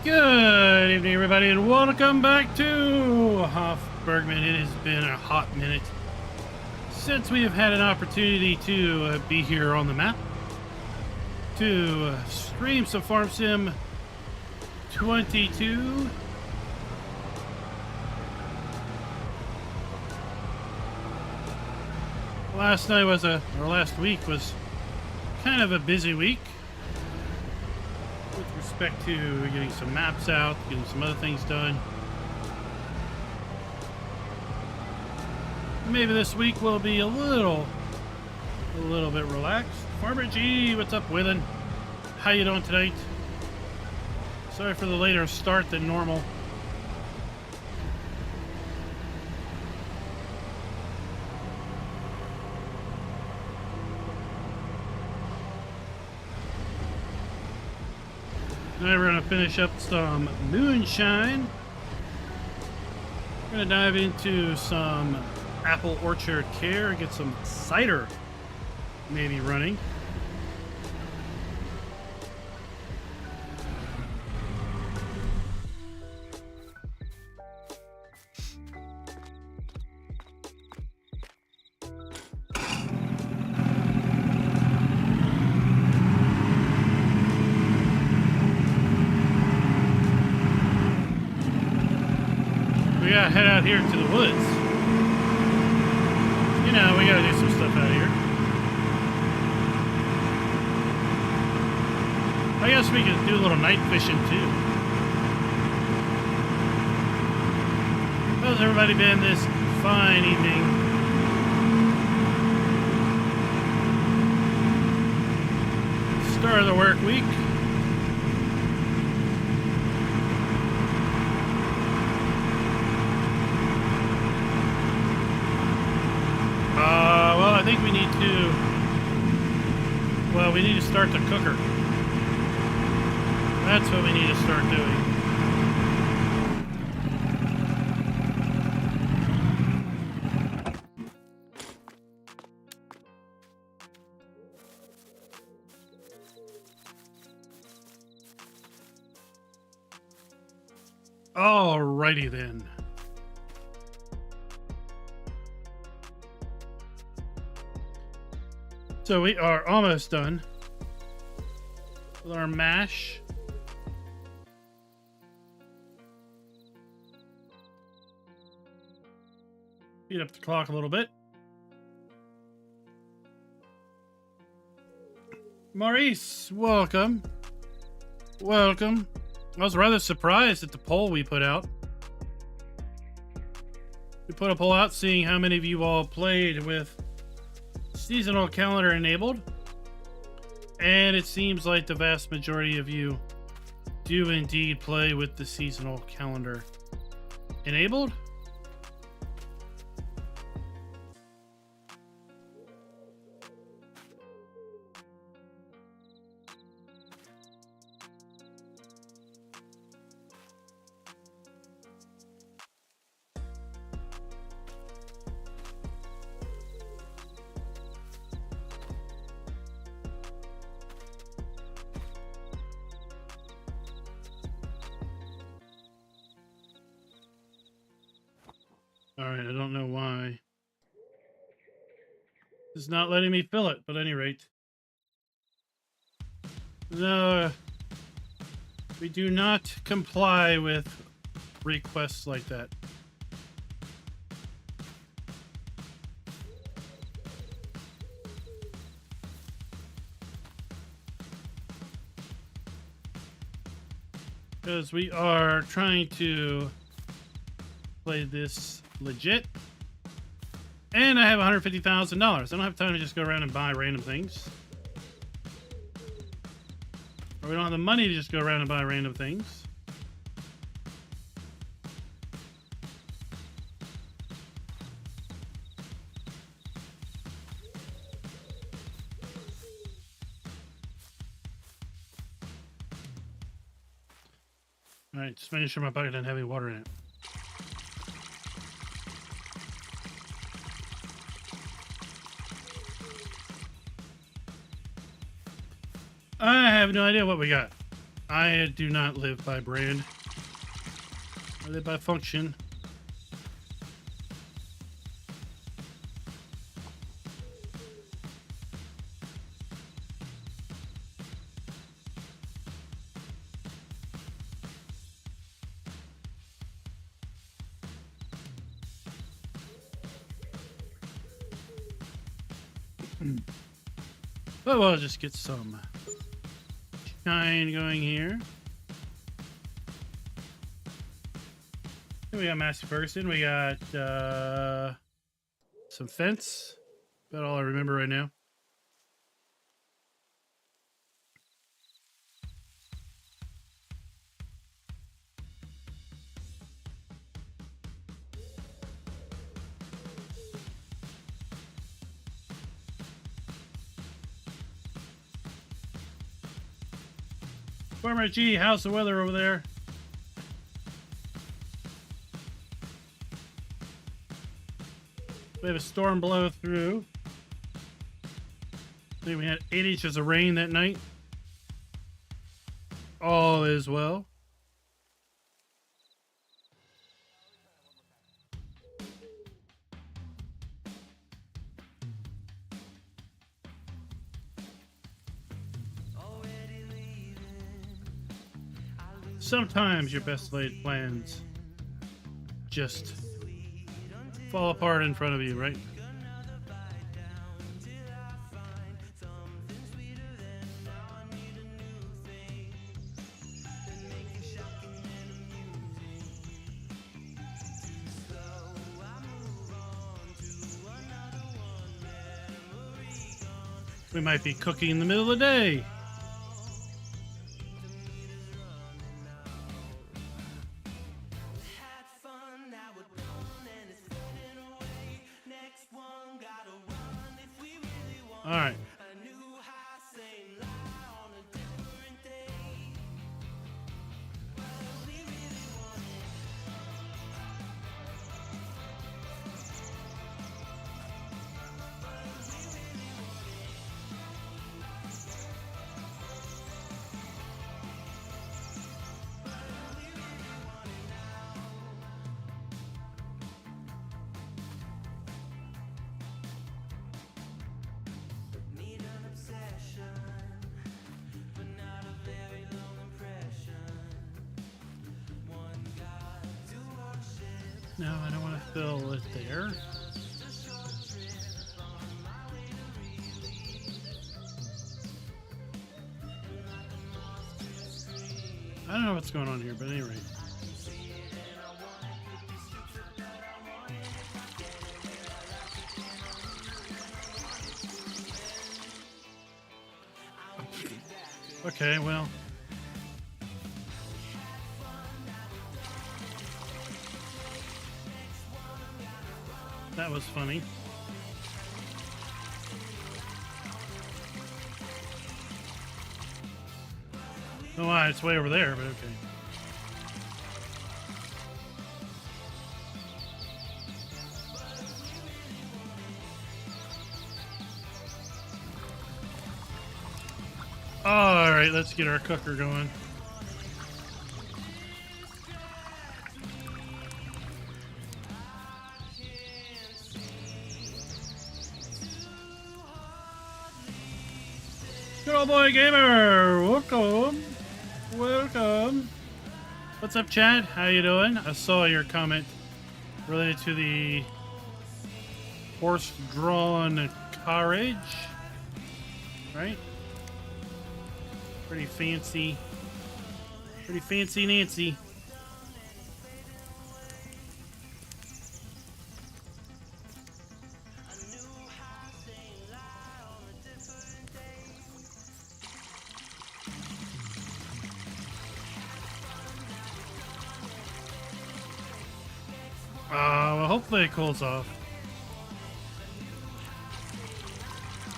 Good evening, everybody, and welcome back to Bergmann. It has been a hot minute since we have had an opportunity to be here on the map to stream some Farm Sim 22. Last week was kind of a busy week with respect to getting some maps out, getting some other things done. Maybe this week will be a little bit relaxed. Farmer G, what's up, Within? How you doing tonight? Sorry for the later start than normal. Now we're gonna finish up some moonshine. We're gonna dive into some apple orchard care, get some cider maybe running. We gotta head out here to the woods. You know, we gotta do some stuff out here. I guess we could do a little night fishing too. How's everybody been this fine evening? Start of the work week. I think we need to, we need to start the cooker. That's what we need to start doing. Alrighty then. So we are almost done with our mash. Speed up the clock a little bit. Maurice, welcome. Welcome. I was rather surprised at the poll we put out. We put a poll out seeing how many of you all played with seasonal calendar enabled, and it seems like the vast majority of you do indeed play with the seasonal calendar enabled. Alright, I don't know why. It's not letting me fill it, but at any rate. No, we do not comply with requests like that. Because we are trying to play this legit, and I have $150,000. I don't have time to just go around and buy random things, or we don't have the money to just go around and buy random things. All right, just making sure my bucket doesn't have any water in it. I have no idea what we got. I do not live by brand. I live by function. But we'll just get some shine going here. Then we got Massey Ferguson. We got some fence. About all I remember right now. Farmer G, how's the weather over there? We have a storm blow through. I think we had 8 inches of rain that night. All is well. Sometimes your best laid plans just fall apart in front of you, right? We might be cooking in the middle of the day. All right. No, I don't want to fill it there. I don't know what's going on here, but anyway. Okay, well. That was funny. Oh, wow, it's way over there, but okay. All right, let's get our cooker going. Good old boy gamer, welcome. What's up, Chad? How you doing? I saw your comment related to the horse-drawn carriage, right? Pretty fancy Nancy. Well, hopefully it cools off.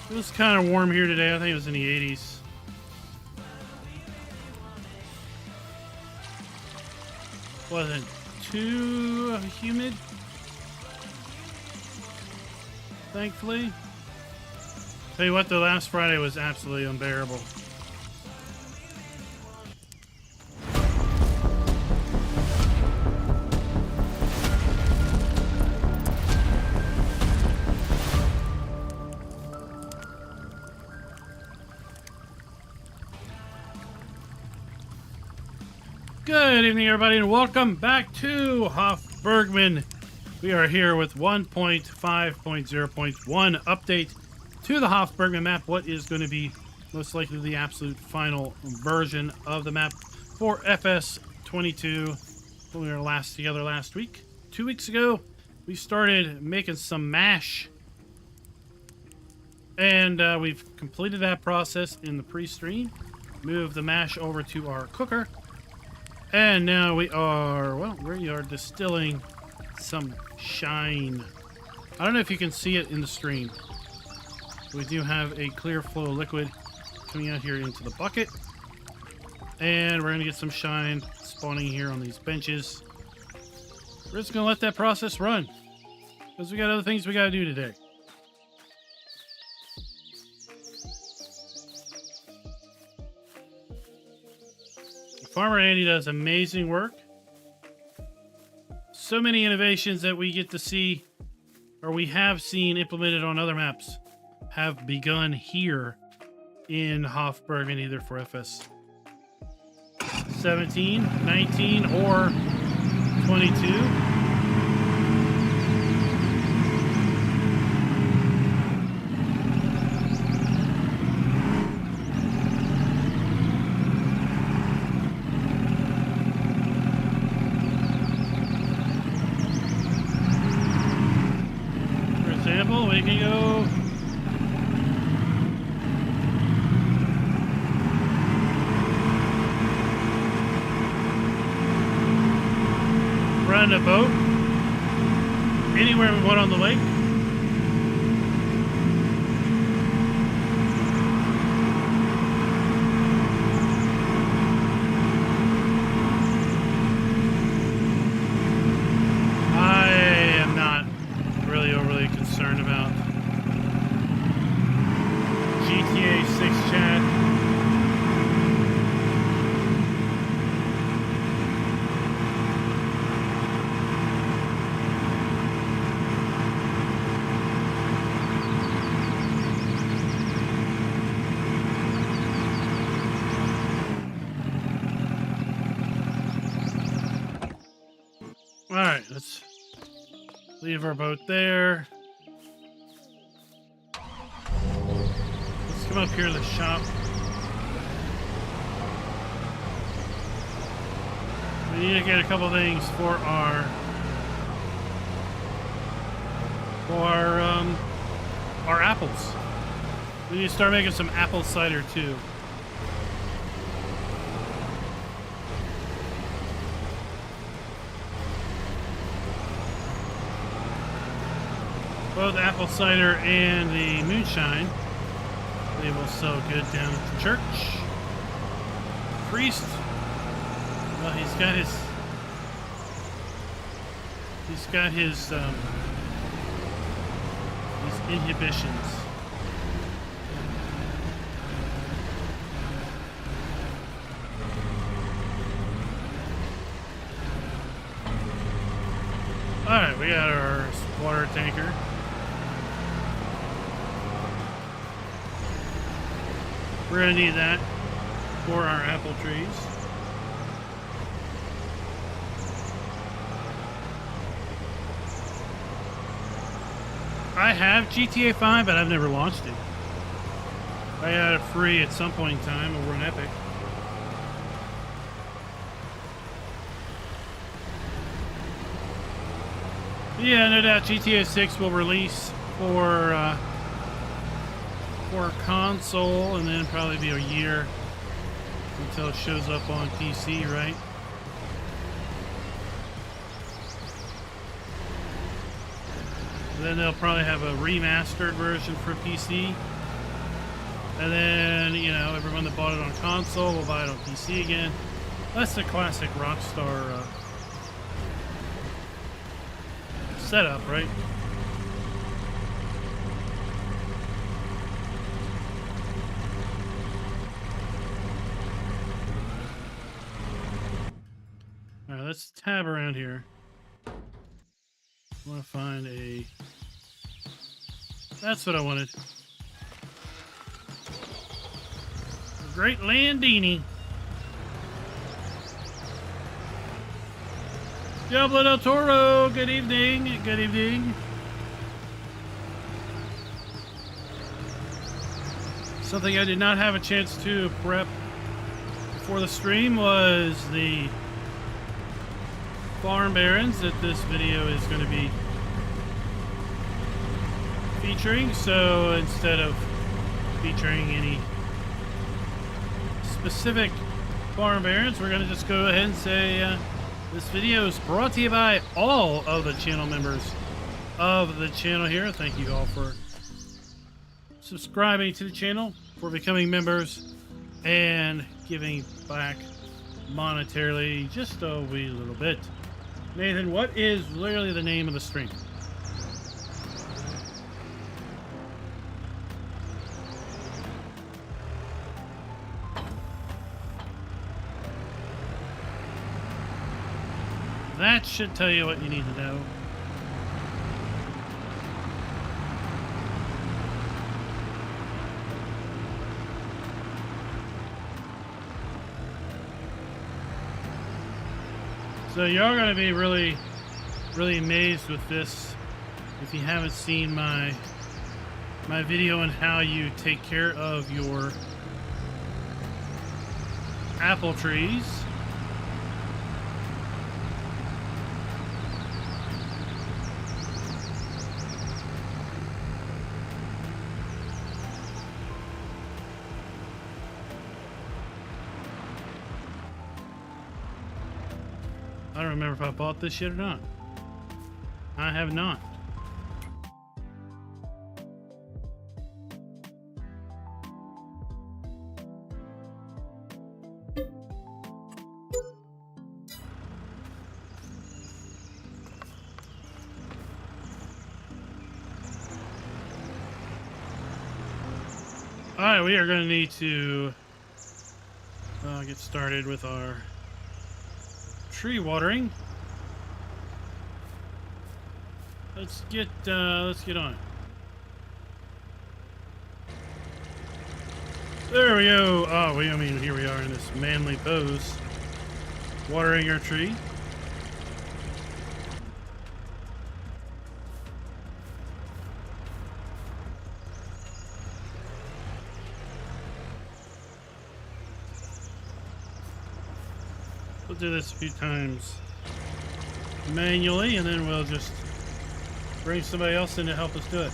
It was kind of warm here today. I think it was in the 80s. Wasn't too humid, thankfully. Tell you what, the last Friday was absolutely unbearable. Good evening, everybody, and welcome back to Bergmann. We are here with 1.5.0.1 update to the Bergmann map. What is going to be most likely the absolute final version of the map for FS22. When we were last together last week, 2 weeks ago, we started making some mash. And we've completed that process in the pre-stream. Moved the mash over to our cooker. And now we are distilling some shine. I don't know if you can see it in the stream. We do have a clear flow of liquid coming out here into the bucket. And we're going to get some shine spawning here on these benches. We're just going to let that process run, because we got other things we got to do today. Farmer Andy does amazing work. So many innovations that we get to see, or we have seen implemented on other maps, have begun here in Bergmann, either for FS 17, 19, or 22. We can go run a boat anywhere we want on the lake. About GTA 6 chat. All right, let's leave our boat there. Come up here to the shop. We need to get a couple things for our apples. We need to start making some apple cider too. Both apple cider and the moonshine. They will sell good down at the church. Priest, well, he's got his inhibitions. All right, we got our water tanker. We're going to need that for our apple trees. I have GTA 5, but I've never launched it. I got it free at some point in time over on Epic. Yeah, no doubt GTA 6 will release for console, and then probably be a year until it shows up on PC, right? And then they'll probably have a remastered version for PC, and then, you know, everyone that bought it on console will buy it on PC again. That's the classic Rockstar setup, right? Alright, let's tab around here. I want to find a... That's what I wanted. A great Landini. Diablo del Toro, good evening. Good evening. Something I did not have a chance to prep for the stream was the farm barons that this video is going to be featuring. So instead of featuring any specific farm barons, we're going to just go ahead and say this video is brought to you by all of the channel members of the channel here. Thank you all for subscribing to the channel, for becoming members, and giving back monetarily just a wee little bit. Nathan, what is literally the name of the stream? That should tell you what you need to know. So you're going to be really amazed with this if you haven't seen my video on how you take care of your apple trees. I don't remember if I bought this shit or not. I have not. Alright, we are going to need to get started with our tree watering. Let's get on. There we go. Oh, I mean, here we are in this manly pose, watering our tree. We'll do this a few times manually, and then we'll just bring somebody else in to help us do it.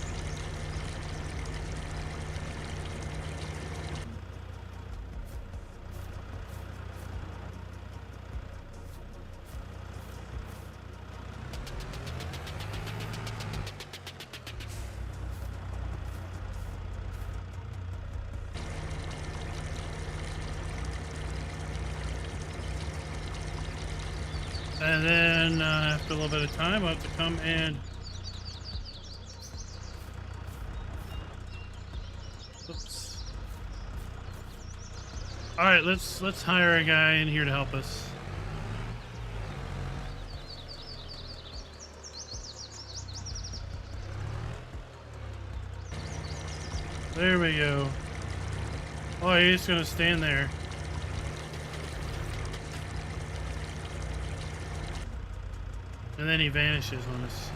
And then after a little bit of time, I'll have to come and oops. All right, let's hire a guy in here to help us. There we go. Oh, he's gonna stand there. And then he vanishes on us.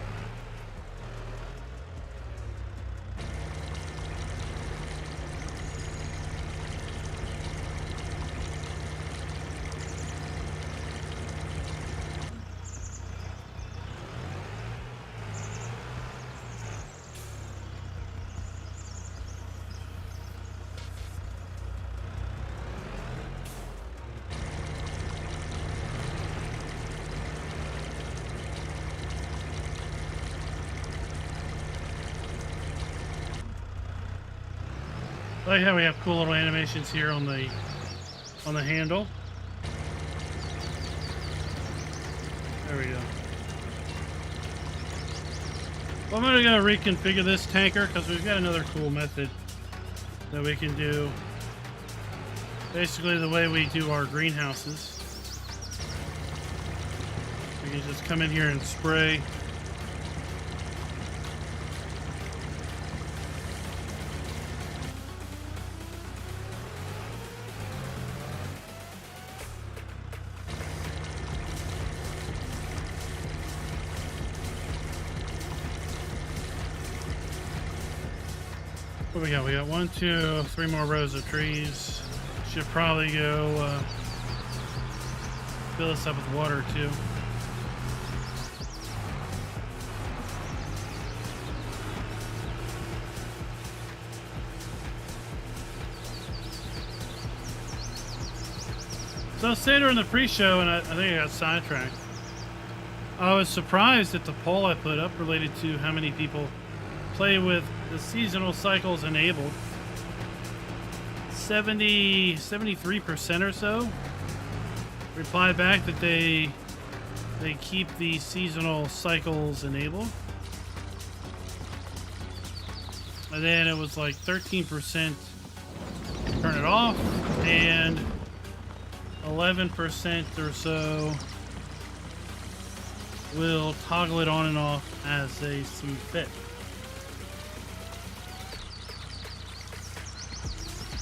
I like how we have cool little animations here on the handle. There we go. Well, I'm gonna reconfigure this tanker because we've got another cool method that we can do. Basically, the way we do our greenhouses, we can just come in here and spray. What we got? We got 1, 2, 3 more rows of trees. Should probably go fill this up with water too. So I was saying during the pre-show, and I think I got sidetracked. I was surprised at the poll I put up related to how many people play with the seasonal cycles enabled. 73% or so replied back that they keep the seasonal cycles enabled. And then it was like 13% turn it off, and 11% or so will toggle it on and off as they see fit.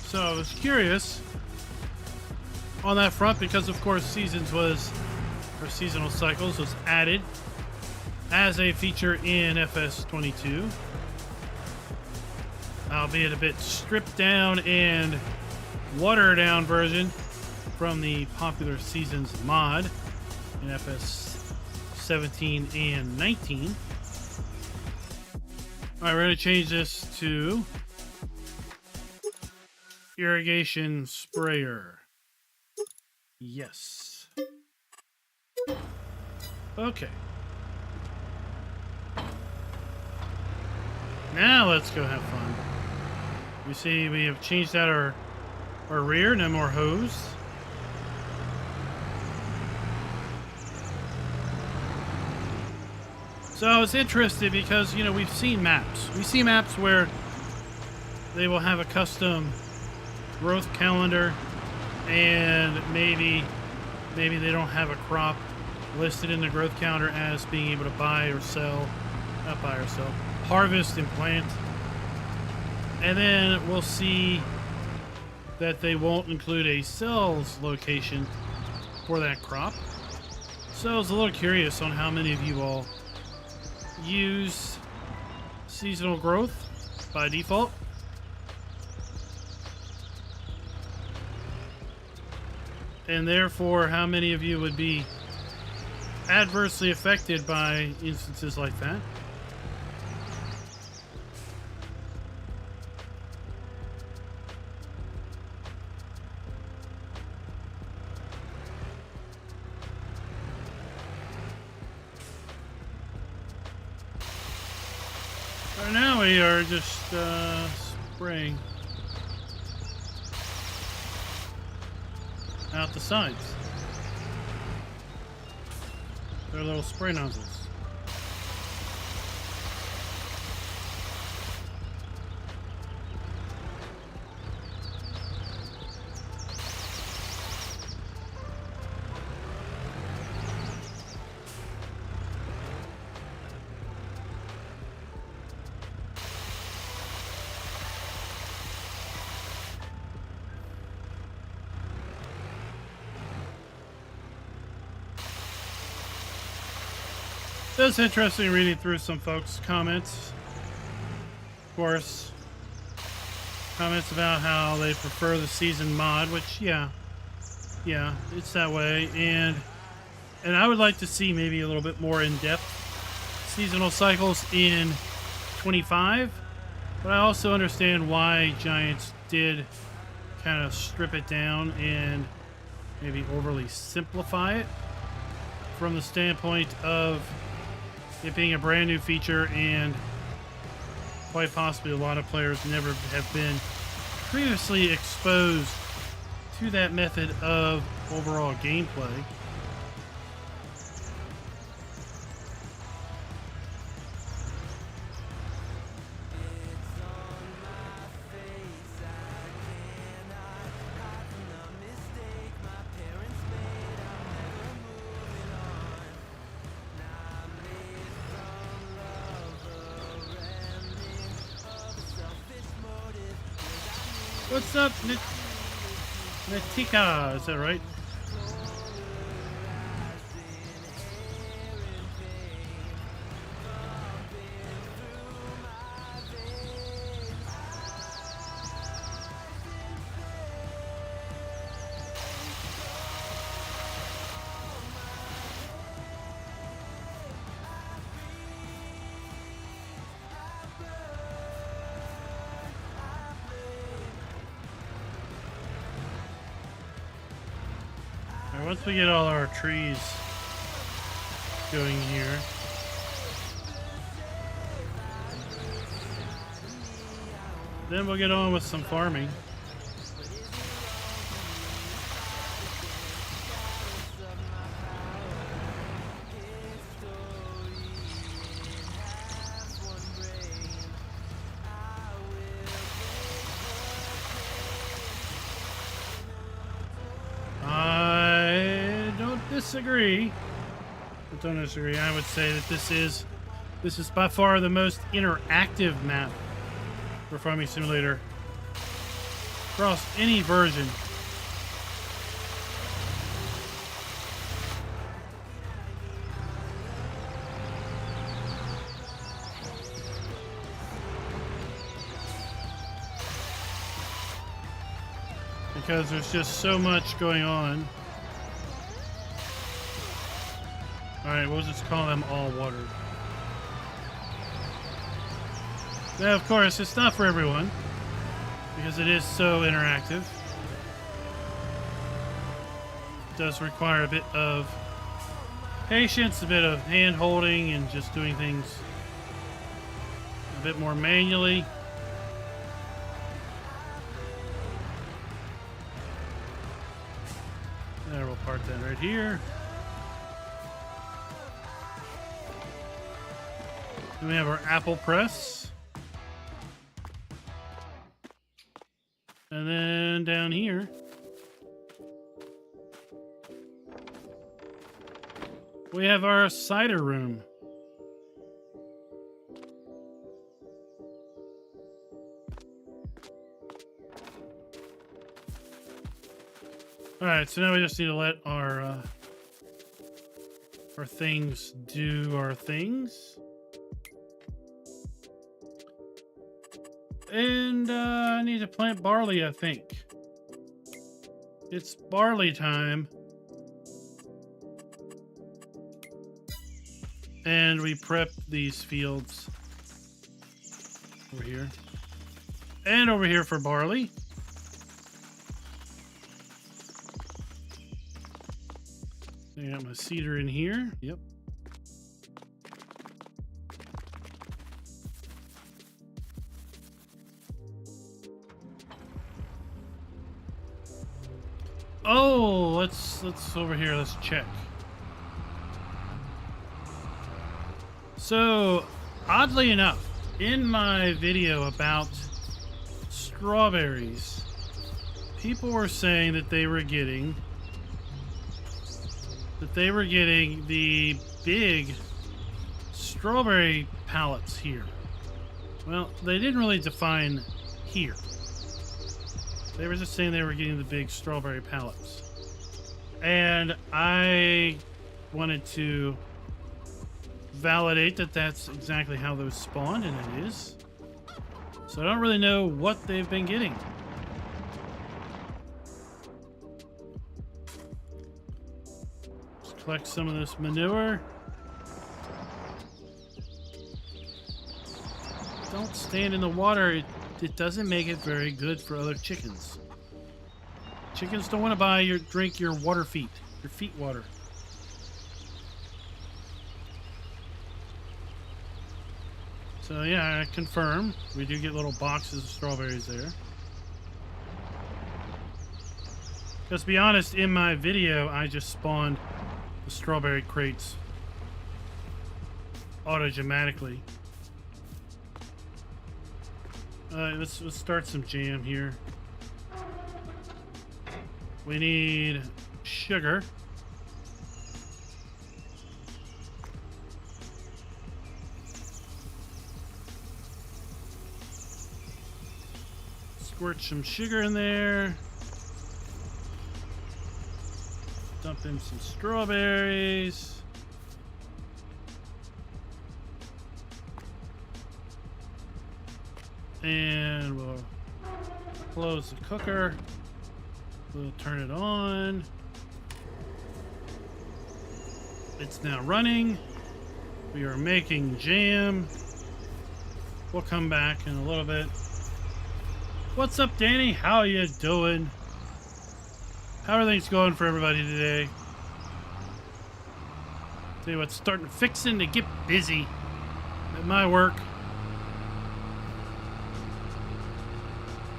So I was curious on that front because, of course, seasonal cycles was added as a feature in FS22, albeit a bit stripped down and watered down version from the popular Seasons mod in FS 17 and 19. Alright, we're going to change this to irrigation sprayer. Yes. Okay. Now let's go have fun. You see we have changed out our rear, no more hose. So I was interested because, you know, we've seen maps. We see maps where they will have a custom growth calendar, and maybe they don't have a crop listed in the growth calendar as being able to harvest and plant. And then we'll see that they won't include a sales location for that crop. So I was a little curious on how many of you all use seasonal growth by default. And therefore, how many of you would be adversely affected by instances like that? So now we are just spraying out the sides. They're little spray nozzles. It's interesting reading through some folks' comments. Of course, comments about how they prefer the season mod, which yeah, it's that way. And I would like to see maybe a little bit more in-depth seasonal cycles in 25. But I also understand why Giants did kind of strip it down and maybe overly simplify it from the standpoint of it being a brand new feature, and quite possibly a lot of players never have been previously exposed to that method of overall gameplay. What's up, Natika? Is that right? once we get all our trees going here, then we'll get on with some farming. Disagree. I don't disagree. I would say that this is by far the most interactive map for Farming Simulator across any version. Because there's just so much going on. Alright, we'll just call them all water. Now, of course, it's not for everyone, because it is so interactive. It does require a bit of patience, a bit of hand-holding, and just doing things a bit more manually. There, we'll park that right here. Then we have our apple press. And then down here, we have our cider room. Alright, so now we just need to let our things do our things. And I need to plant barley, I think. It's barley time. And we prep these fields over here. And over here for barley. I got my cedar in here. Yep. Oh, let's over here. Let's check. So, oddly enough, in my video about strawberries, people were saying that they were getting the big strawberry pallets here. Well, they didn't really define here. They were just saying they were getting the big strawberry pallets. And I wanted to validate that that's exactly how those spawned, and it is. So I don't really know what they've been getting. Let's collect some of this manure. Don't stand in the water. It doesn't make it very good for other chickens. Chickens don't want to drink your water feet, your feet water. So yeah, I confirm. We do get little boxes of strawberries there. Because to be honest, in my video, I just spawned the strawberry crates automatically. Let's start some jam here. We need sugar. Squirt some sugar in there. Dump in some strawberries. And we'll close the cooker. We'll turn it on. It's now running. We are making jam. We'll come back in a little bit. What's up, Danny? How you doing? How are things going for everybody today? Tell you what's fixing to get busy at my work.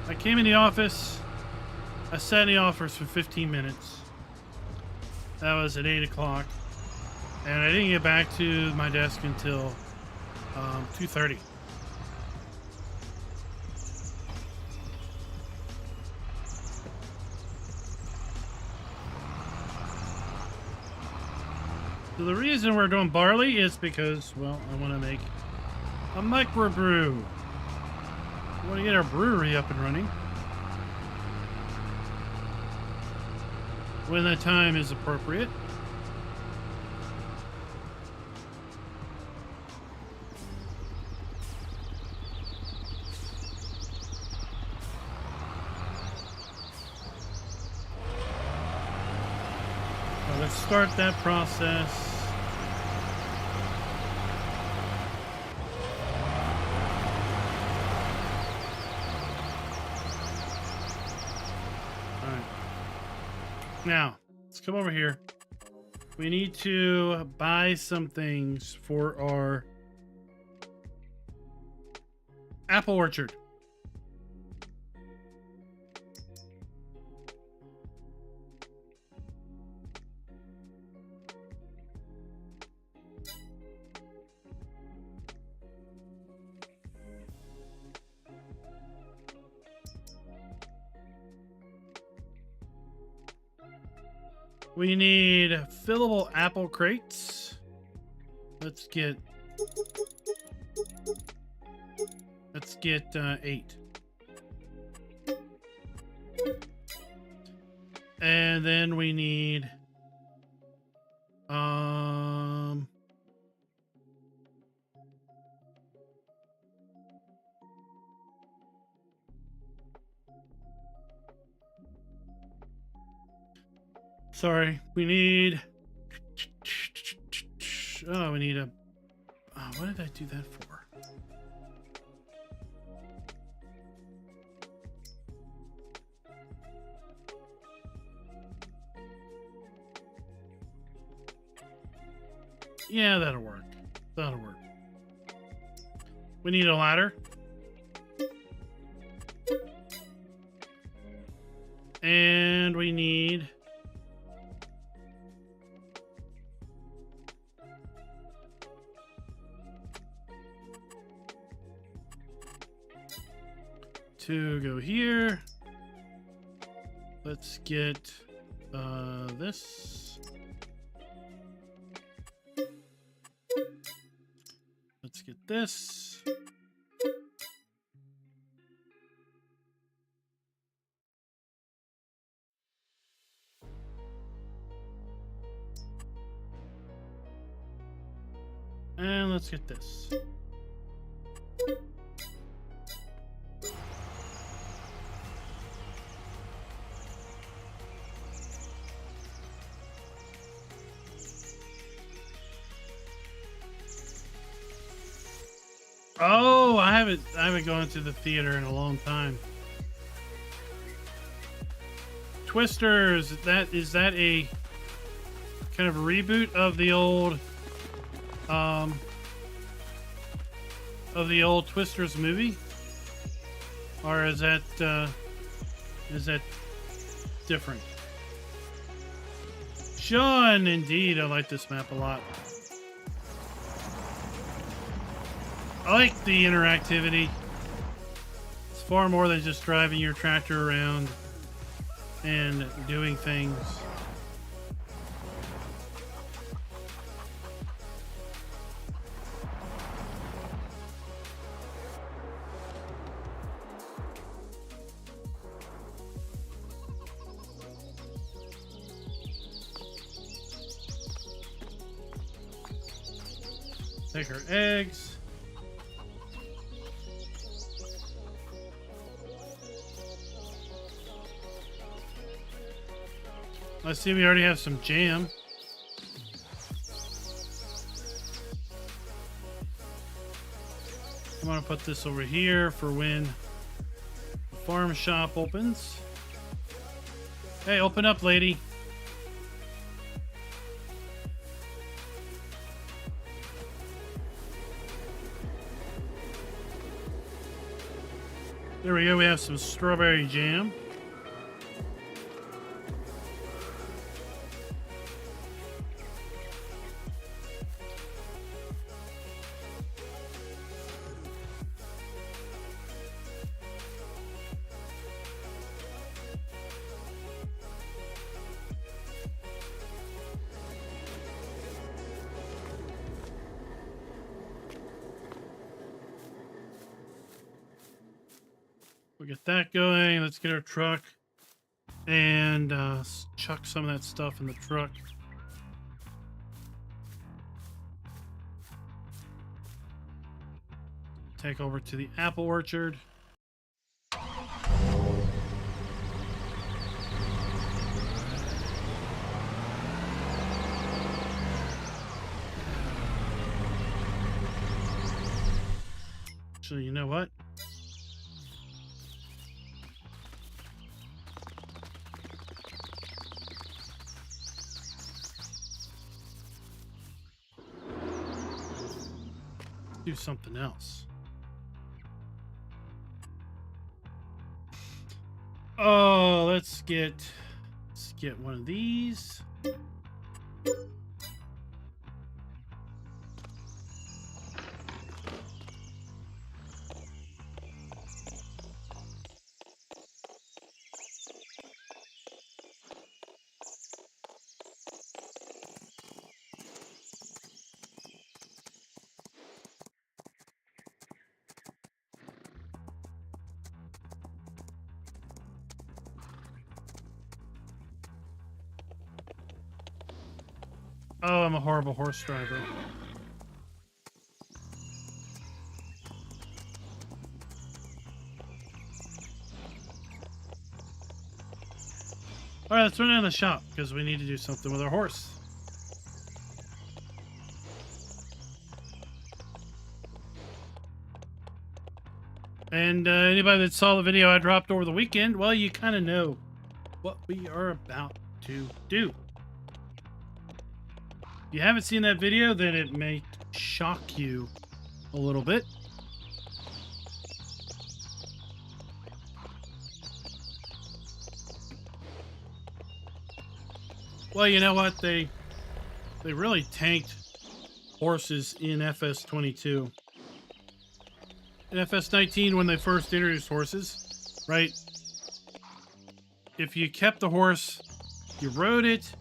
I came in the office. I sat in the office for 15 minutes. That was at 8 o'clock. And I didn't get back to my desk until 2:30. So the reason we're doing barley is because, well, I want to make a microbrew. We want to get our brewery up and running when the time is appropriate. So let's start that process. Now, let's come over here. We need to buy some things for our apple orchard. We need fillable apple crates. Let's get 8. And then we need sorry, we need we need a what did I do that for? Yeah, that'll work. That'll work. We need a ladder. And we need to go here. Let's get this. Let's get this. And let's get this. Oh, I haven't gone to the theater in a long time. Twisters, is that a kind of a reboot of the old Twisters movie? Or is that different? Sean, indeed, I like this map a lot. I like the interactivity. It's far more than just driving your tractor around and doing things. Take our eggs. I see we already have some jam. I'm gonna put this over here for when the farm shop opens. Hey, open up, lady. There we go. We have some strawberry jam. We'll get that going. Let's get our truck and chuck some of that stuff in the truck. Take over to the apple orchard. Actually, you know what? Do something else. Oh, let's get one of these. Oh, I'm a horrible horse driver. All right, let's run down the shop because we need to do something with our horse. And anybody that saw the video I dropped over the weekend, well, you kind of know what we are about to do. If you haven't seen that video, then it may shock you a little bit. Well, you know what? They really tanked horses in FS22. In FS19, when they first introduced horses, right? If you kept the horse, you rode it,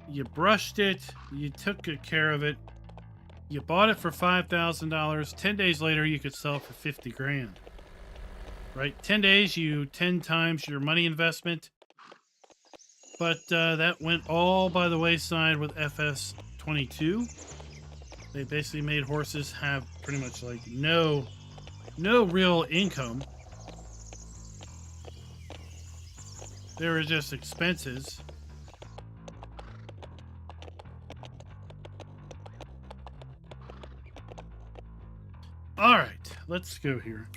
you brushed it, you took good care of it, you bought it for $5,000, 10 days later you could sell it for 50 grand. Right? 10 days, 10 times your money investment. But that went all by the wayside with FS22. They basically made horses have pretty much like no real income. They were just expenses. All right, let's go here.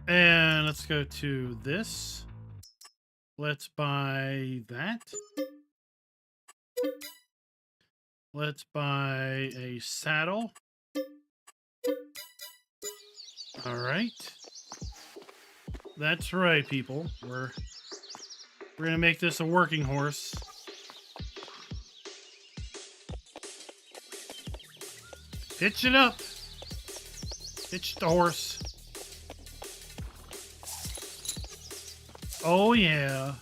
And let's go to this. Let's buy that. Let's buy a saddle. All right. That's right, people. We're gonna make this a working horse. Hitch it up. Hitch the horse. Oh yeah.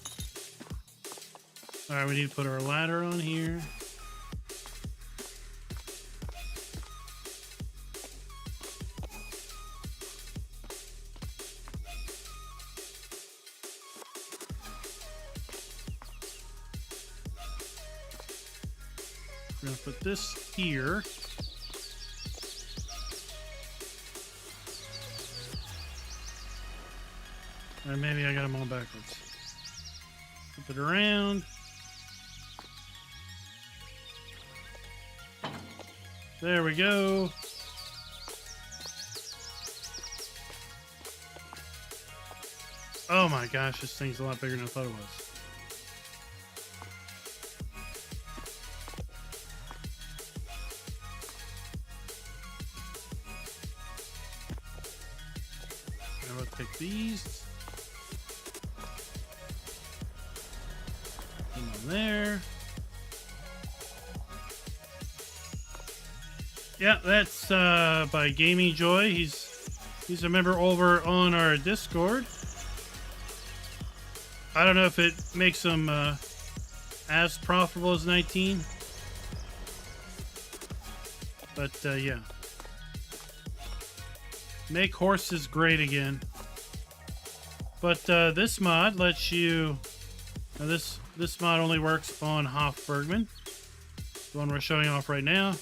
All right, we need to put our ladder on here. We're gonna put this here. Or maybe I got them all backwards. Flip it around. There we go. Oh my gosh, this thing's a lot bigger than I thought it was. there. Yeah, that's by Gaming Joy. He's a member over on our Discord. I don't know if it makes him as profitable as 19, but yeah. Make horses great again. But this mod lets you. Now this mod only works on Bergmann, the one we're showing off right now.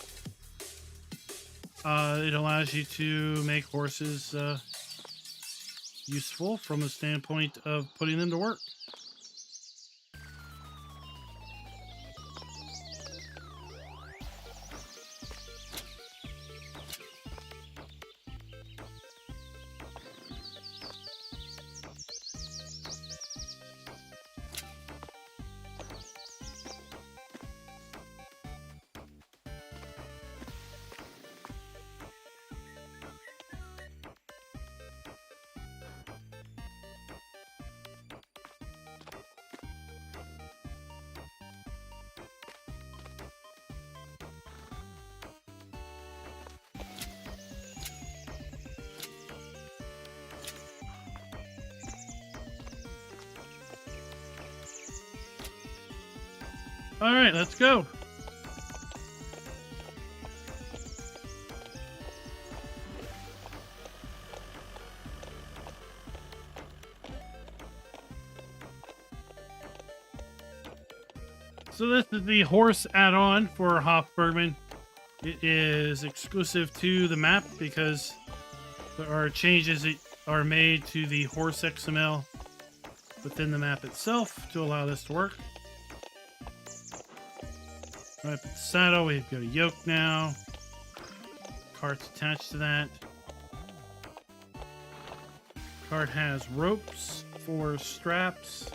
It allows you to make horses useful from the standpoint of putting them to work. All right, let's go. So this is the horse add-on for Bergmann. It is exclusive to the map because there are changes that are made to the horse XML within the map itself to allow this to work. Right, put the saddle, we've got a yoke now. Cart's attached to that. Cart has ropes for straps.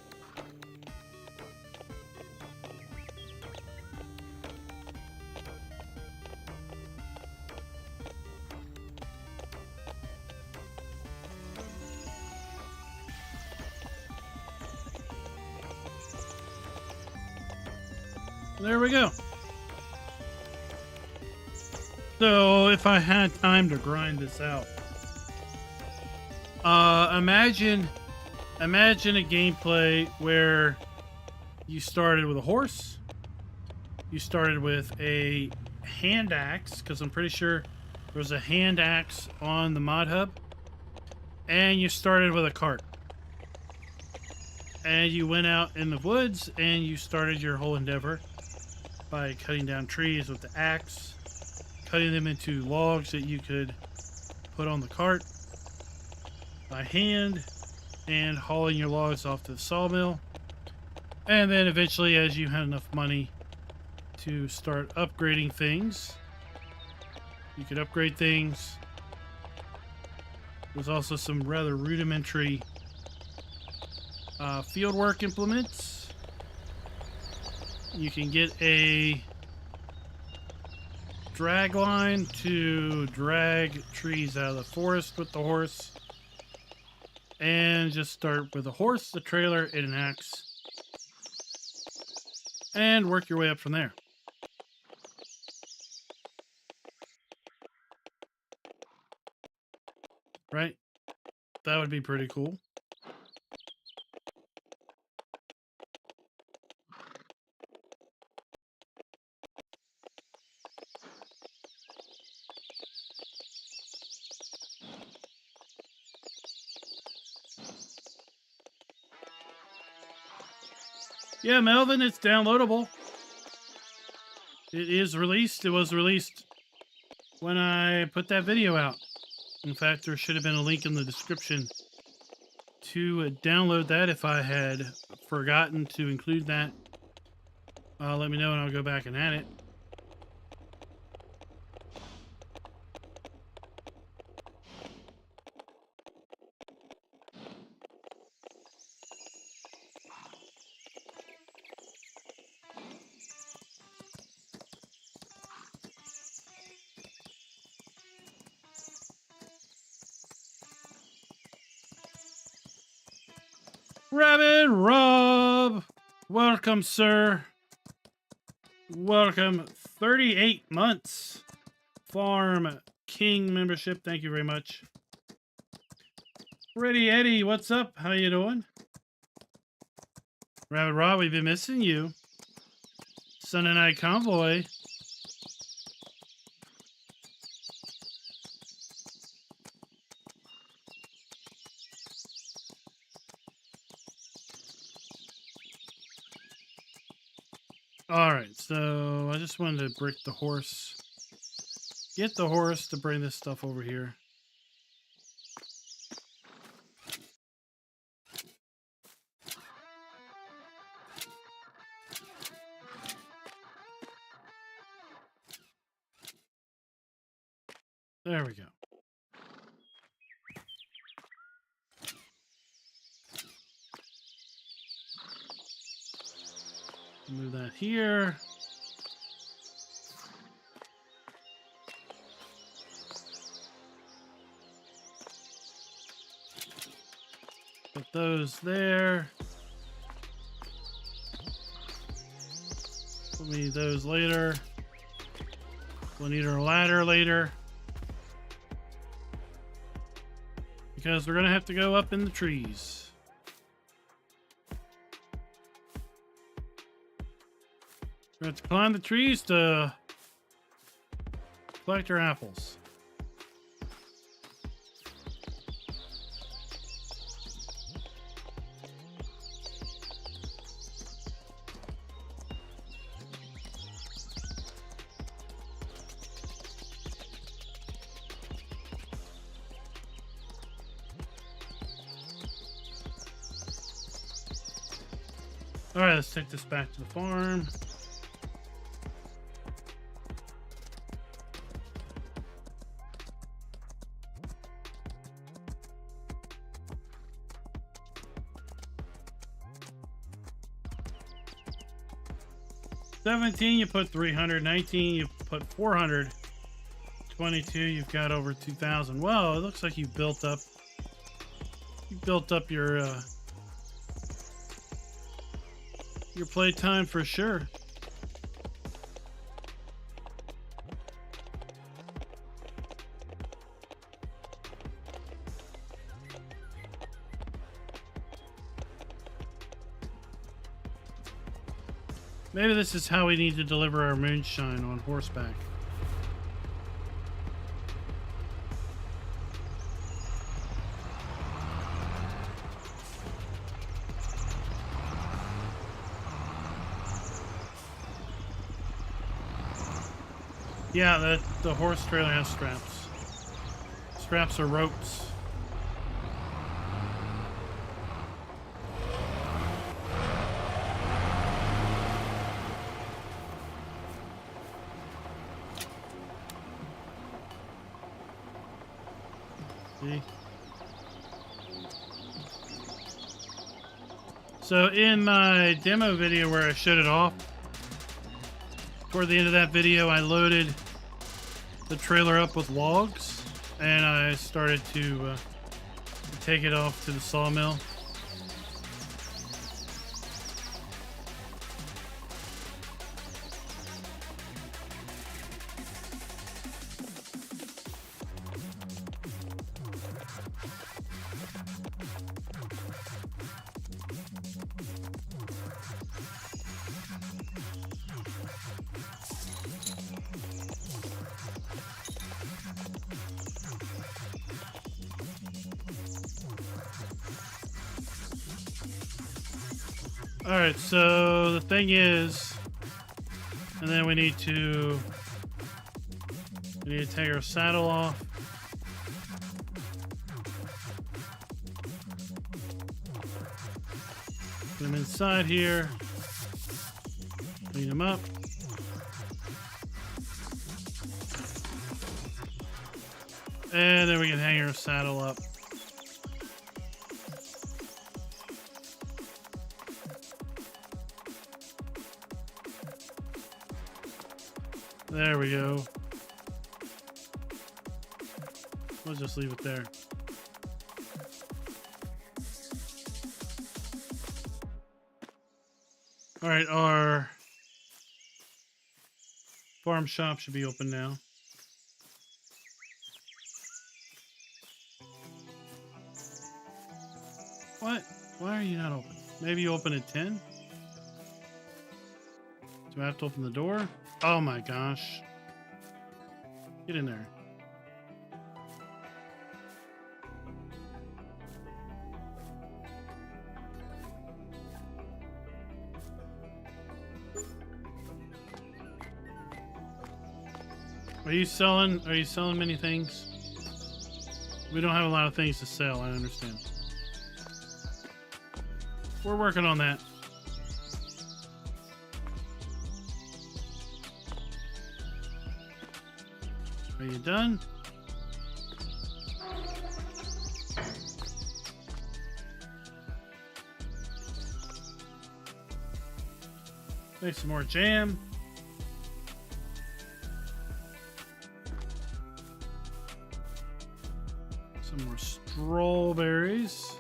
There we go. So if I had time to grind this out, imagine a gameplay where you started with a horse, you started with a hand axe, because I'm pretty sure there was a hand axe on the mod hub, and you started with a cart. And you went out in the woods and you started your whole endeavor by cutting down trees with the axe, cutting them into logs that you could put on the cart by hand, and hauling your logs off to the sawmill. And then eventually, as you had enough money to start upgrading things, you could upgrade things. There's also some rather rudimentary fieldwork implements. You can get a drag line to drag trees out of the forest with the horse, and just start with a horse, the trailer, and an axe, and work your way up from there. Right? That would be pretty cool. Yeah, Melvin, it's downloadable. It is released. It was released when I put that video out. In fact, there should have been a link in the description to download that if I had forgotten to include that. Let me know and I'll go back and add it. Rabbit Rob! Welcome, sir. Welcome. 38 months. Farm King membership. Thank you very much. Ready Eddie, what's up? How you doing? Rabbit Rob, we've been missing you. Sunday Night Convoy. All right, so I just wanted to break the horse. Get the horse to bring this stuff over here. There we go. Move that here. Put those there. We'll need those later. We'll need our ladder later. Because we're going to have to go up in the trees. We're going to have to climb the trees to collect our apples. All right, let's take this back to the farm. $17, you put $300. $19, you put $400. $22, you've got over $2,000. Well, it looks like you built up your playtime for sure. Maybe this is how we need to deliver our moonshine on horseback. Yeah, the horse trailer has straps. Straps are ropes. See? So in my demo video where I shut it off, toward the end of that video, I loaded the trailer up with logs, and I started to take it off to the sawmill. Alright, so the thing is, and then we need to take our saddle off. Put them inside here. Clean them up. And then we can hang our saddle up. There we go. We'll just leave it there. All right, our farm shop should be open now. What? Why are you not open? Maybe you open at 10? Do I have to open the door? Oh my gosh. Get in there. Are you selling many things? We don't have a lot of things to sell, I understand. We're working on that. Are you done? Make some more jam. Some more strawberries.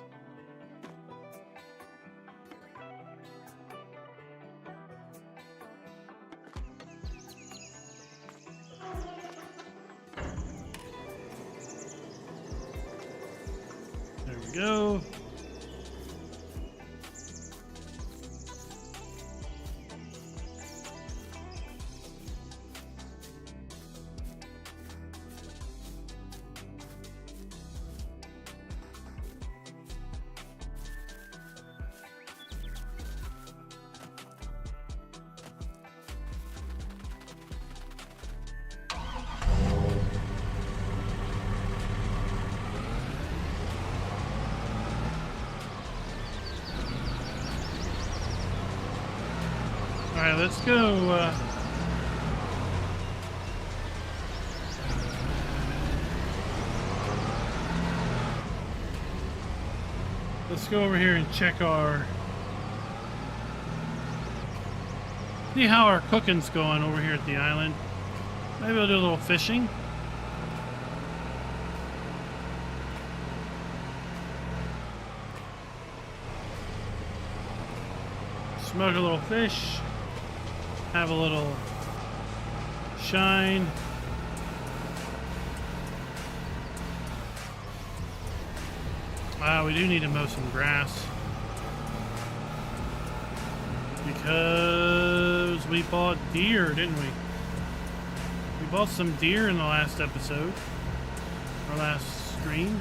There we go. All right, let's go. Let's go over here and check see how our cooking's going over here at the island. Maybe we'll do a little fishing. Smoke a little fish. Have a little shine. We do need to mow some grass because we bought deer, didn't we? We bought some deer in the last episode, our last stream.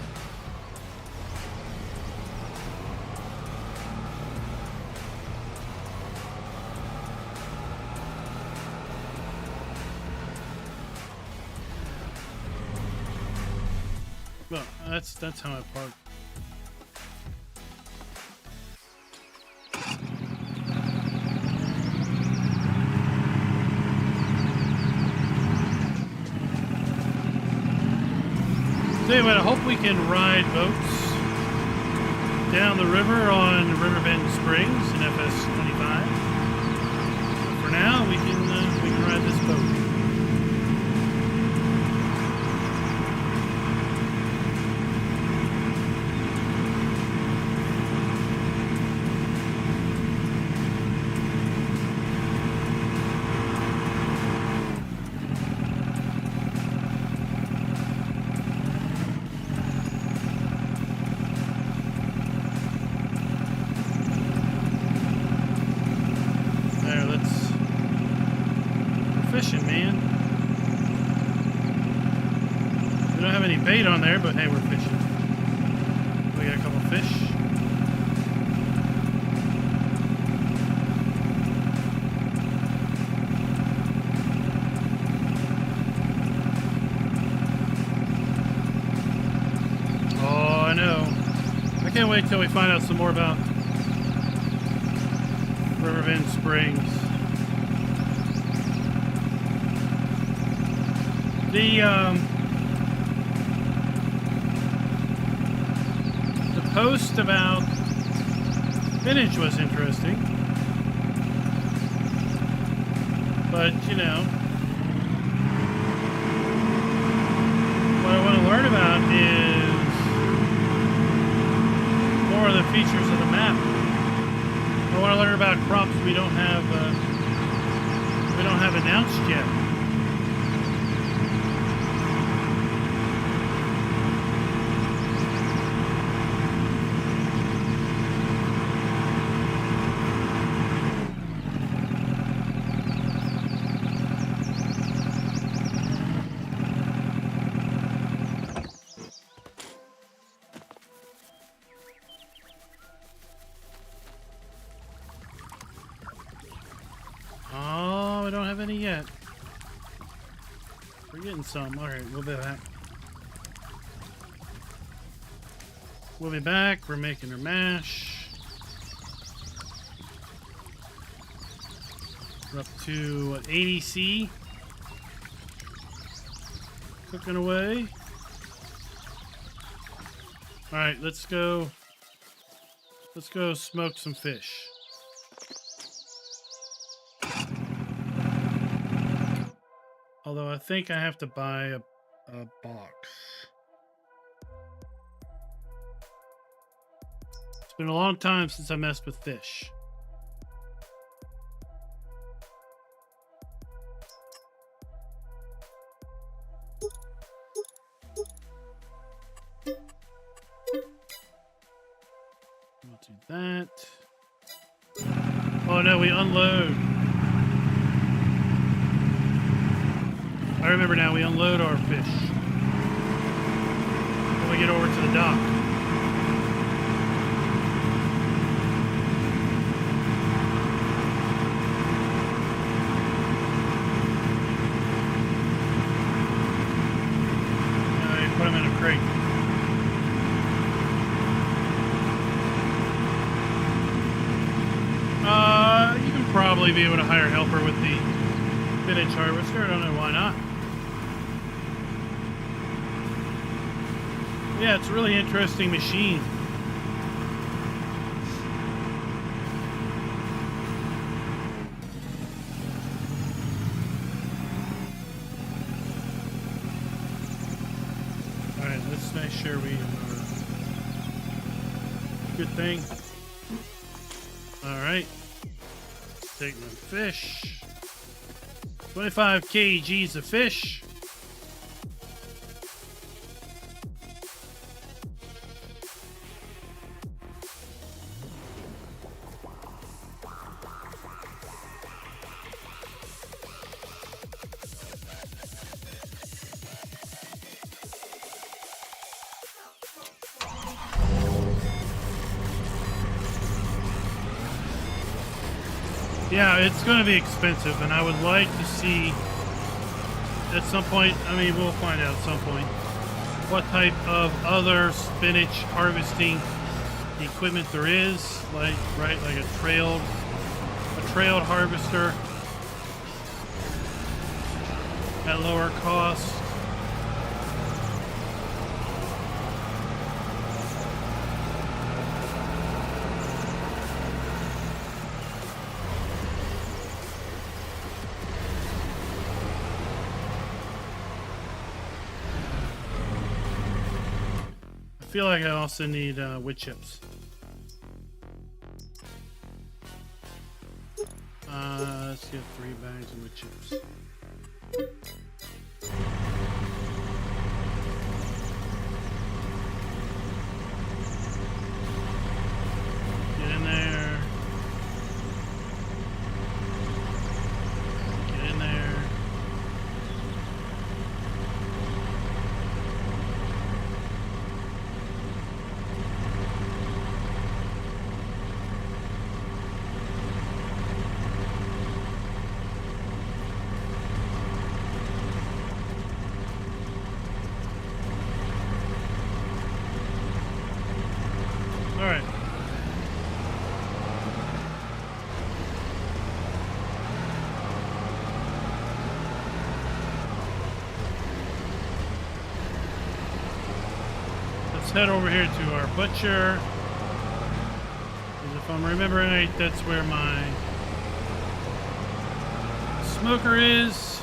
Well, that's how I park. So anyway, I hope we can ride boats down the river on Riverbend Springs in FS25. But for now, we can ride this boat. Fishing, man. We don't have any bait on there, but hey, we're fishing. We got a couple fish. Oh, I know. I can't wait till we find out some more about Riverbend Springs. The post about spinach was interesting, but you know, what I want to learn about is more of the features of the map. I want to bother about crops we don't have announced yet. I don't have any yet. We're getting some. Alright, we'll be back. We'll be back. We're making our mash. We're up to what, 80C. Cooking away. Alright, let's go. Let's go smoke some fish. Although I think I have to buy a box. It's been a long time since I messed with fish. We'll do that. Oh no, we unload. I remember now, we unload our fish when we get over to the dock. You put them in a crate. You can probably be able to hire a helper with the spinach harvester. I don't know why not. Yeah, it's a really interesting machine. Alright, let's make sure we are... Good thing. Alright. Take my fish. 25 kgs of fish. Yeah, it's going to be expensive, and I would like to see at some point, I mean, we'll find out at some point, what type of other spinach harvesting equipment there is, like, right, like a trailed harvester at lower cost. I feel like I also need wood chips. Let's get 3 bags of wood chips. Get in there. Get in there. Alright. Let's head over here to our butcher. Because if I'm remembering right, that's where my smoker is.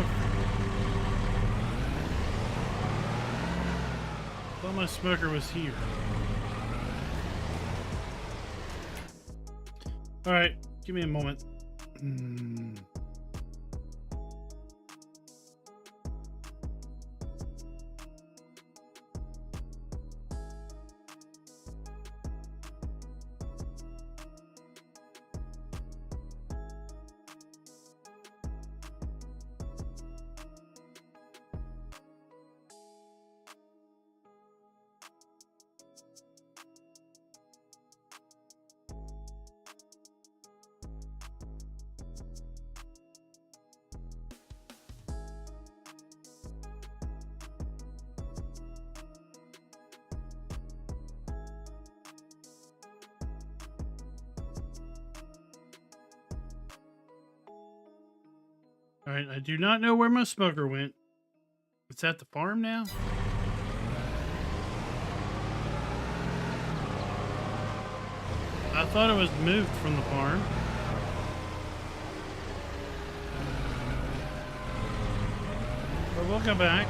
smoker? I thought my smoker was here. Alright, give me a moment. Alright, I do not know where my smoker went. It's at the farm now? I thought it was moved from the farm. But we'll go back.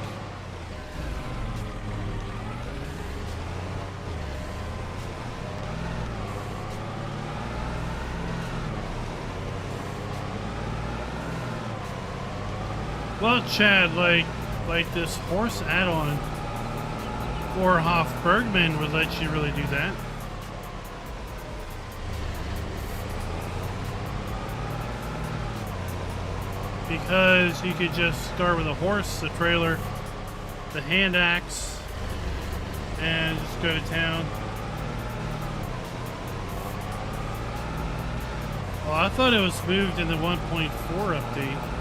Well, Chad, like this horse add-on for Bergmann would let you really do that. Because you could just start with a horse, the trailer, the hand axe, and just go to town. Oh, I thought it was moved in the 1.4 update.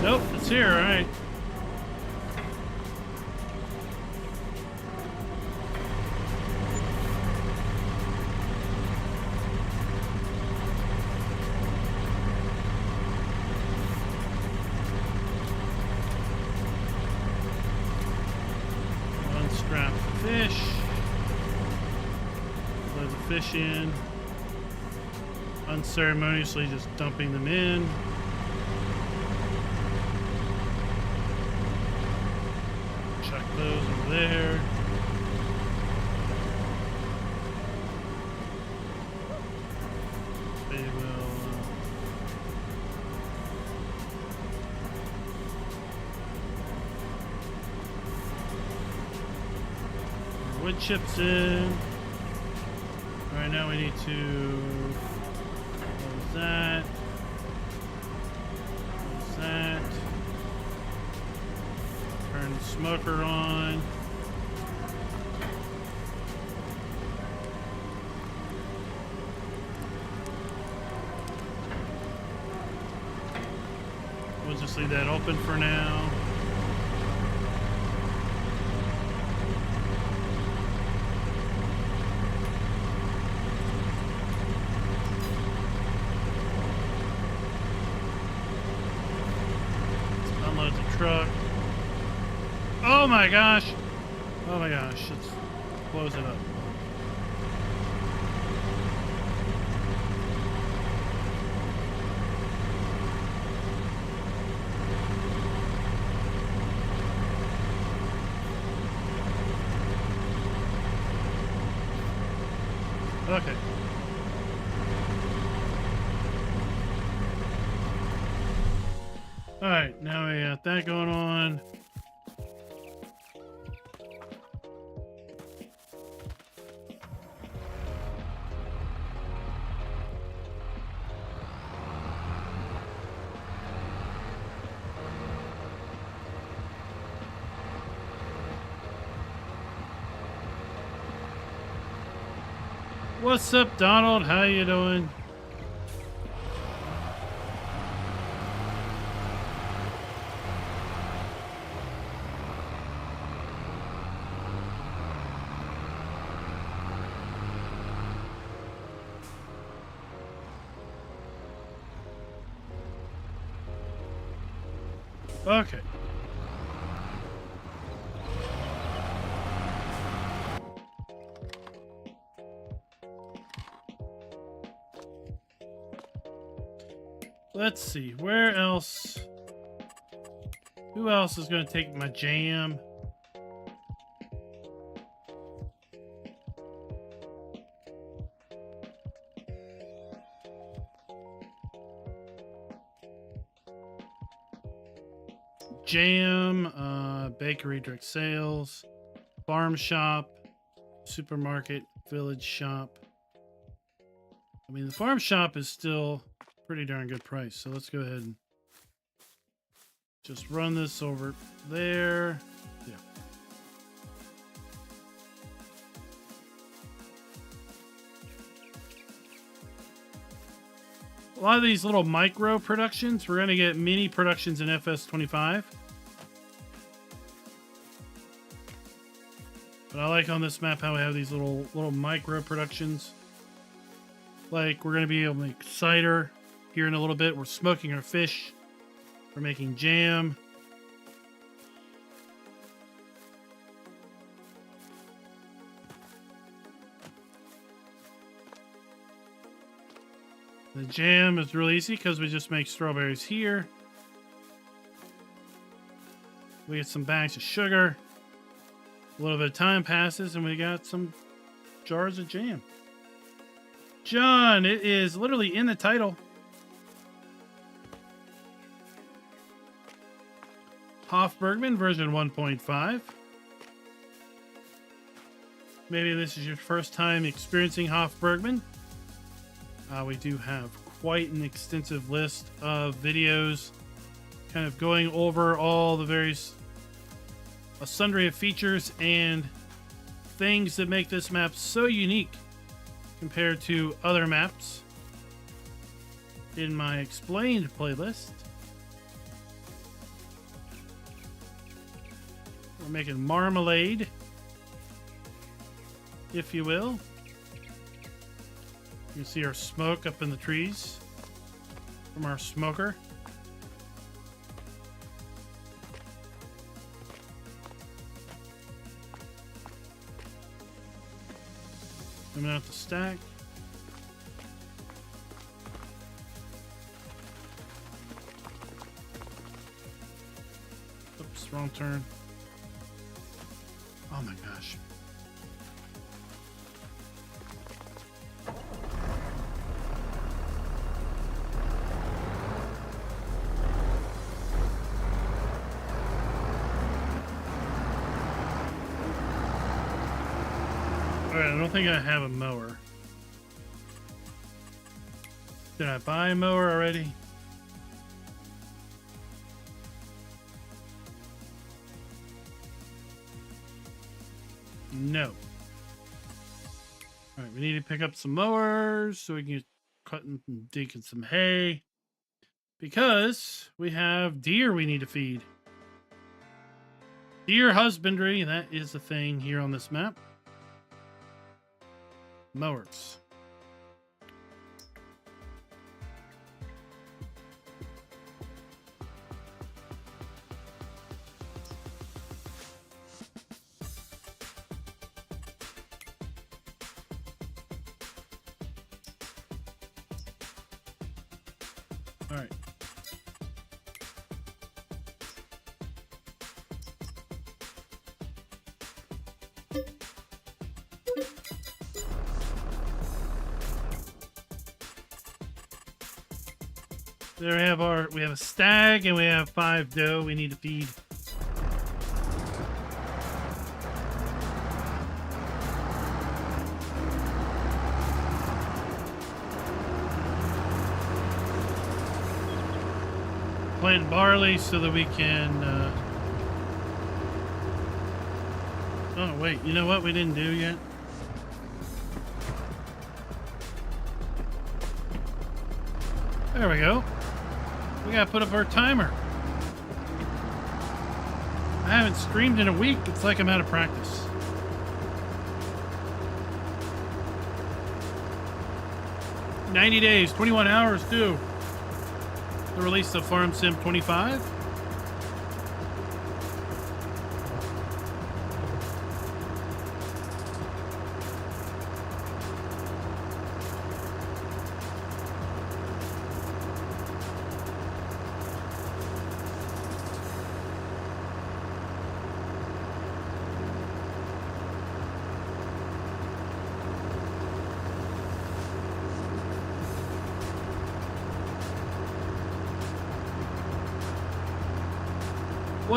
Nope, it's here, alright. Unstrap the fish. Load the fish in. Unceremoniously just dumping them in. Those over there. They will wood chips in. Alright, now we need to close that. Close that. Turn the smoker on. We'll just leave that open for now. Let's unload the truck. Oh my gosh! Oh my gosh, let's close it up. Okay. Alright, now we got that going on. What's up, Donald? How you doing? Okay. Let's see, where else? Who else is going to take my jam? Jam, bakery, direct sales, farm shop, supermarket, village shop. I mean, the farm shop is still pretty darn good price. So let's go ahead and just run this over there. Yeah. A lot of these little micro productions, we're going to get mini productions in FS25. But I like on this map how we have these little micro productions. Like, we're going to be able to make cider here in a little bit. We're smoking our fish. We're making jam. The jam is really easy because we just make strawberries here. We get some bags of sugar. A little bit of time passes and we got some jars of jam. John, it is literally in the title. Bergmann version 1.5. Maybe this is your first time experiencing Bergmann. We do have quite an extensive list of videos kind of going over all the various sundry of features and things that make this map so unique compared to other maps in my explained playlist. We're making marmalade, if you will. You can see our smoke up in the trees from our smoker. Coming out the stack. Oops, wrong turn. Oh my gosh. Alright, I don't think I have a mower. Did I buy a mower already? No. Alright, we need to pick up some mowers so we can get cutting and digging some hay. Because we have deer we need to feed. Deer husbandry, that is the thing here on this map. Mowers. All right. There we have a stag and we have 5 doe we need to feed. Plant barley so that we can oh wait, you know what we didn't do yet? There we go. We gotta put up our timer. I haven't streamed in a week. It's like I'm out of practice. $90 days, 21 hours due. The release of Farm Sim 25.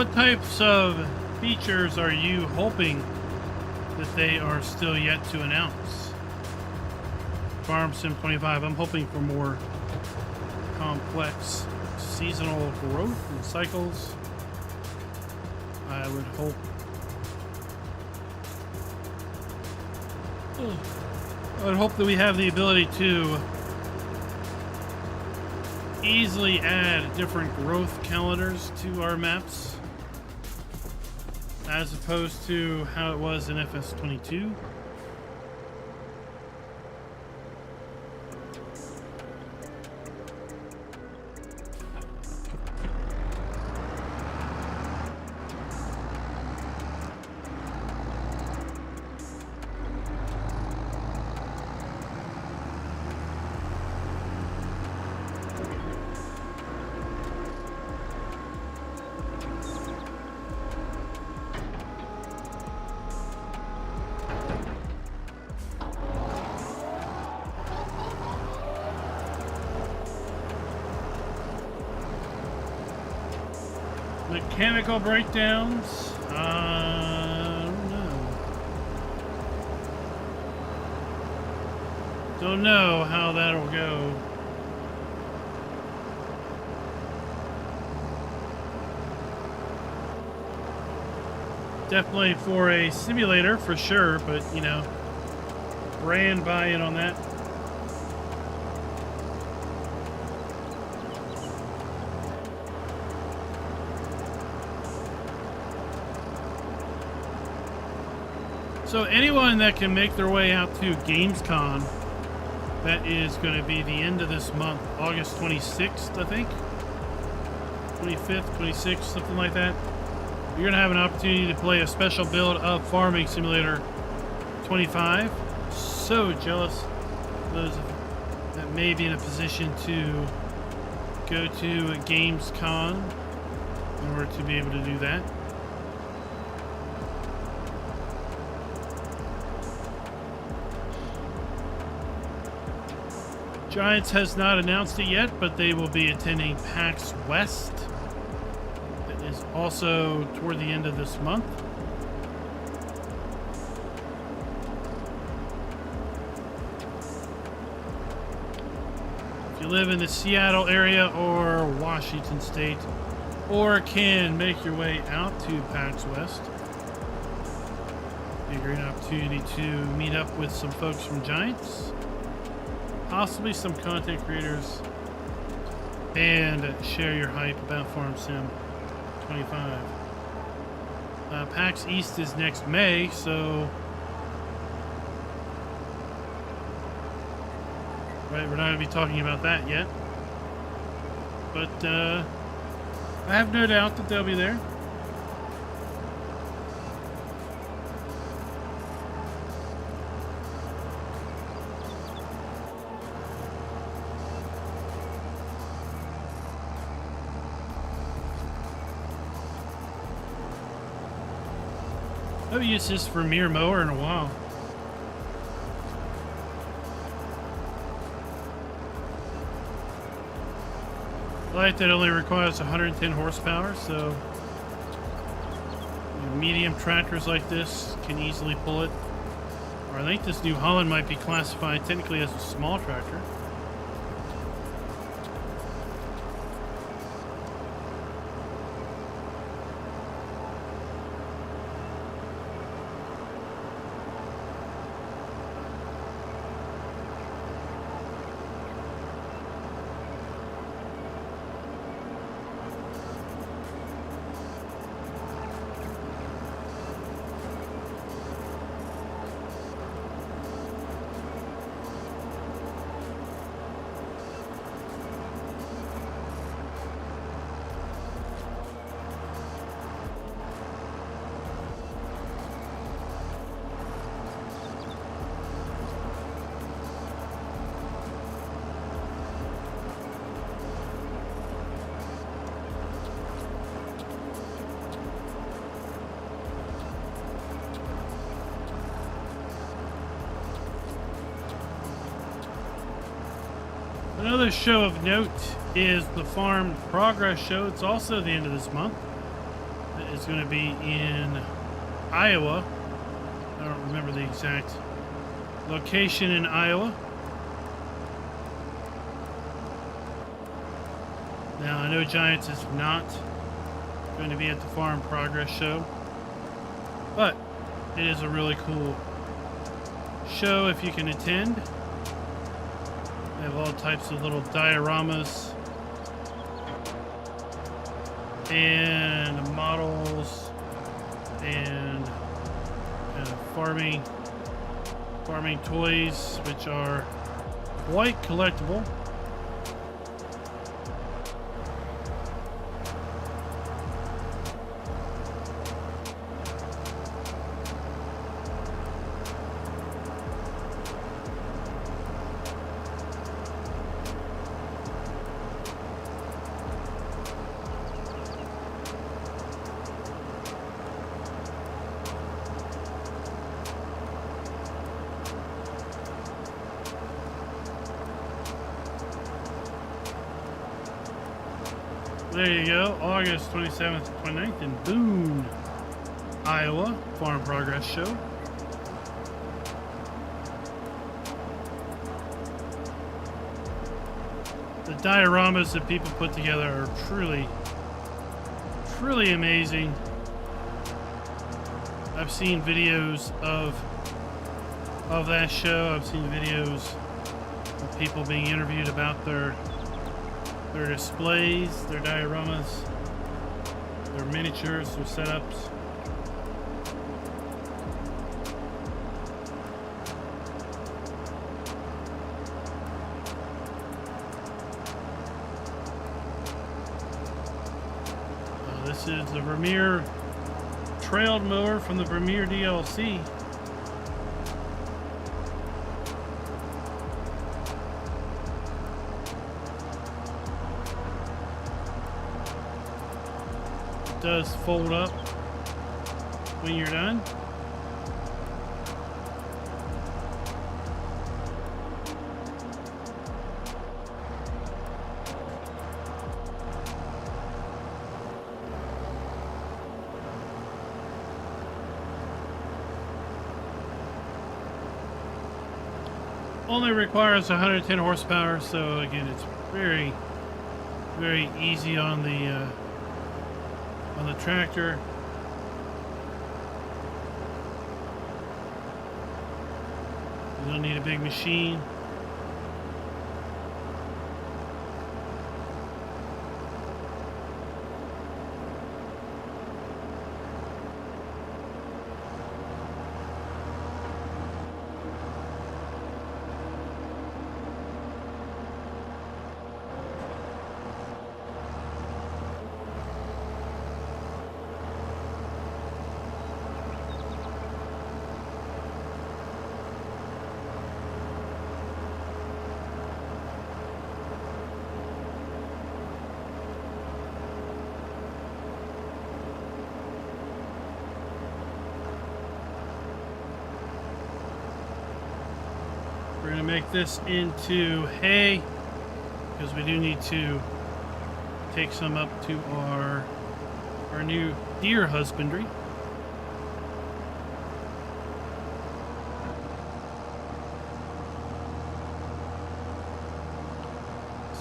what types of features are you hoping that they are still yet to announce? Farm Sim 25, I'm hoping for more complex seasonal growth and cycles. I would hope. I would hope that we have the ability to easily add different growth calendars to our maps, as opposed to how it was in FS22. Mechanical breakdowns? I don't know. Don't know how that'll go. Definitely for a simulator, for sure, but, you know, brand buy-in on that. So anyone that can make their way out to Gamescom, that is going to be the end of this month, August 26th, I think. 25th, 26th, something like that. You're going to have an opportunity to play a special build of Farming Simulator 25. So jealous of those that may be in a position to go to a Gamescom in order to be able to do that. Giants has not announced it yet, but they will be attending PAX West. That is also toward the end of this month. If you live in the Seattle area or Washington State, or can make your way out to PAX West, be a great opportunity to meet up with some folks from Giants. Possibly some content creators, and share your hype about Farm Sim 25. PAX East is next May, so right, we're not going to be talking about that yet. But I have no doubt that they'll be there. I haven't used this Vermeer mower in a while. I like that it only requires 110 horsepower, so medium tractors like this can easily pull it. Or I think this New Holland might be classified technically as a small tractor. Another show of note is the Farm Progress Show. It's also the end of this month. is going to be in Iowa. I don't remember the exact location in Iowa. Now, I know Giants is not going to be at the Farm Progress show, but it is a really cool show if you can attend. They have all types of little dioramas and models and farming toys, which are quite collectible. There you go, August 27th, 29th in Boone, Iowa, Farm Progress Show. The dioramas that people put together are truly amazing. I've seen videos of that show. I've seen videos of people being interviewed about their displays, their dioramas, their miniatures, their setups. This is the Vermeer trailed mower from the Vermeer DLC. Does fold up when you're done. Only requires 110 horsepower, so again, it's very easy on the tractor. You don't need a big machine. We're going to make this into hay because we do need to take some up to our new deer husbandry.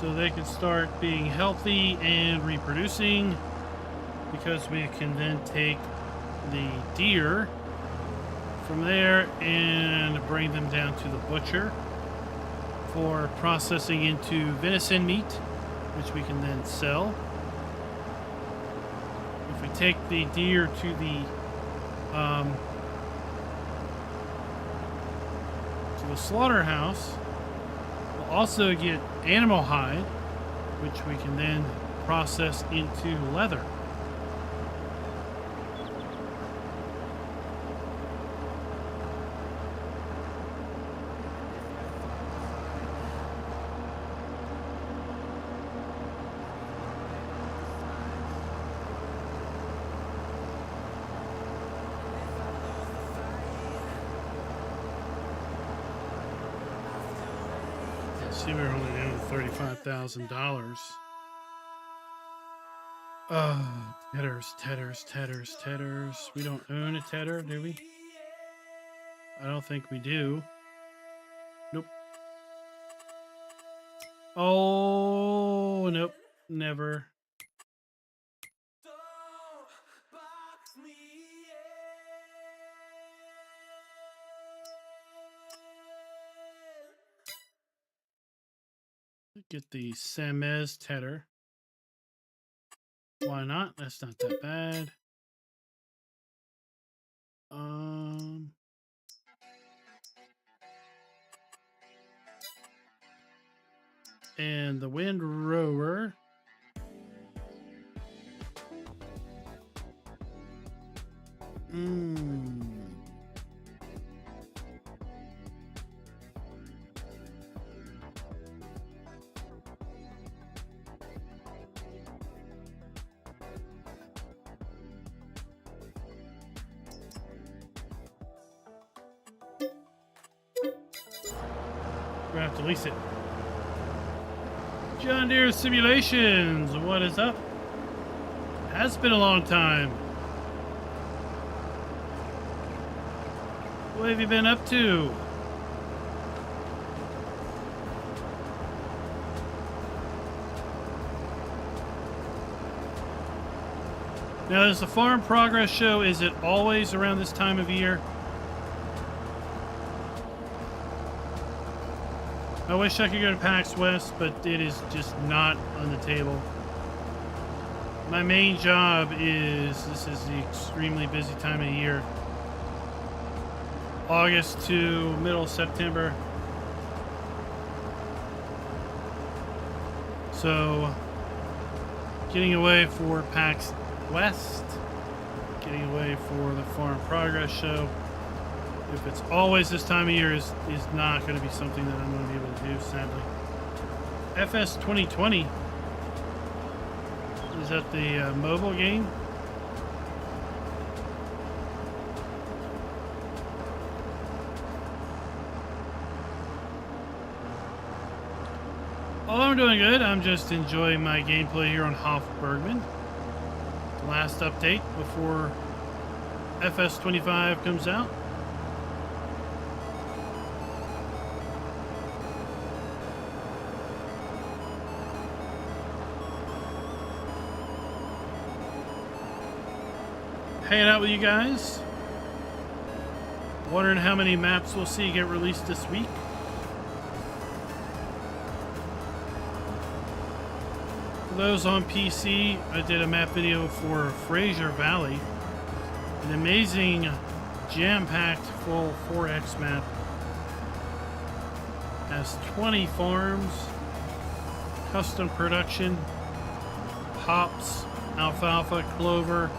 So they can start being healthy and reproducing, because we can then take the deer from there and bring them down to the butcher for processing into venison meat, which we can then sell. If we take the deer to the slaughterhouse, we'll also get animal hide, which we can then process into leather. See, we're only down $35,000. Tedders. We don't own a Tedder, do we? I don't think we do. Nope. Oh, nope. Never. Get the Samez Tedder. Why not? That's not that bad. And the Wind Rower. We're gonna have to lease it. John Deere Simulations, what is up? Has been a long time. What have you been up to? Now, there's the Farm Progress Show. Is it always around this time of year? I wish I could go to PAX West, but it is just not on the table. My main job this is the extremely busy time of year. August to middle of September. So, getting away for PAX West, getting away for the Farm Progress Show. If it's always this time of year, is not going to be something that I'm going to be able to do, sadly. FS 2020. Is that the mobile game? Oh, I'm doing good. I'm just enjoying my gameplay here on Bergmann. The last update before FS 25 comes out. Hanging out with you guys. Wondering how many maps we'll see get released this week. For those on PC, I did a map video for Fraser Valley. An amazing, jam-packed, full 4X map. Has 20 farms, custom production, hops, alfalfa, clover,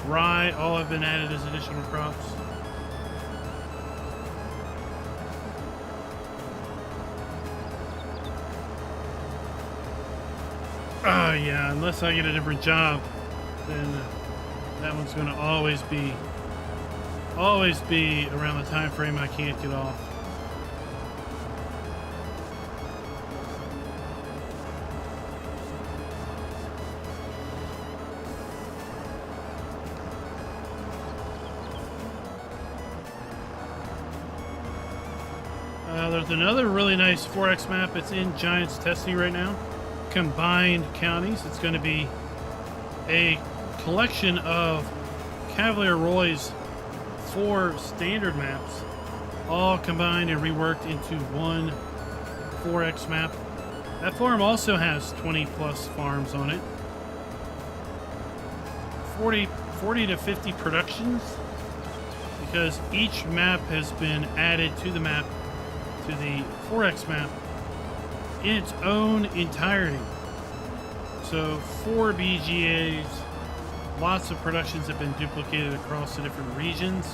rye, all have been added as additional crops. Oh yeah, unless I get a different job, then that one's going to always be around the time frame I can't get off. There's another really nice 4X map. It's in Giants testing right now. Combined counties. It's going to be a collection of Cavalier Roy's 4 standard maps, all combined and reworked into one 4X map. That farm also has 20 plus farms on it. 40 to 50 productions, because each map has been added to the map, to the 4X map, in its own entirety. So 4 BGAs, lots of productions have been duplicated across the different regions.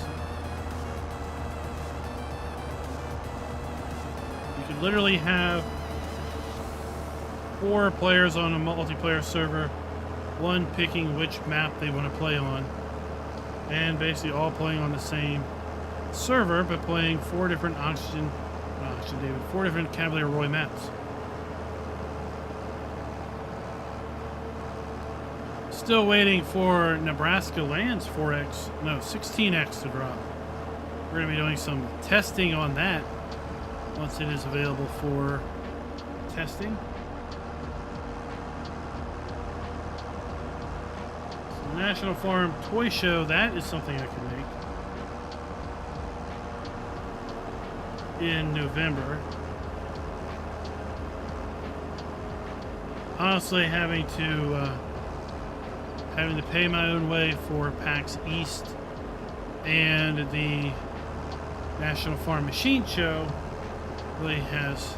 You could literally have 4 players on a multiplayer server, one picking which map they want to play on, and basically all playing on the same server, but playing 4 different 4 different Cavalier Roy maps. still waiting for Nebraska Land's 16X to drop. We're going to be doing some testing on that once it is available for testing. So National Farm Toy Show, that is something I can make in November. Honestly, having to pay my own way for PAX East and the National Farm Machine Show really has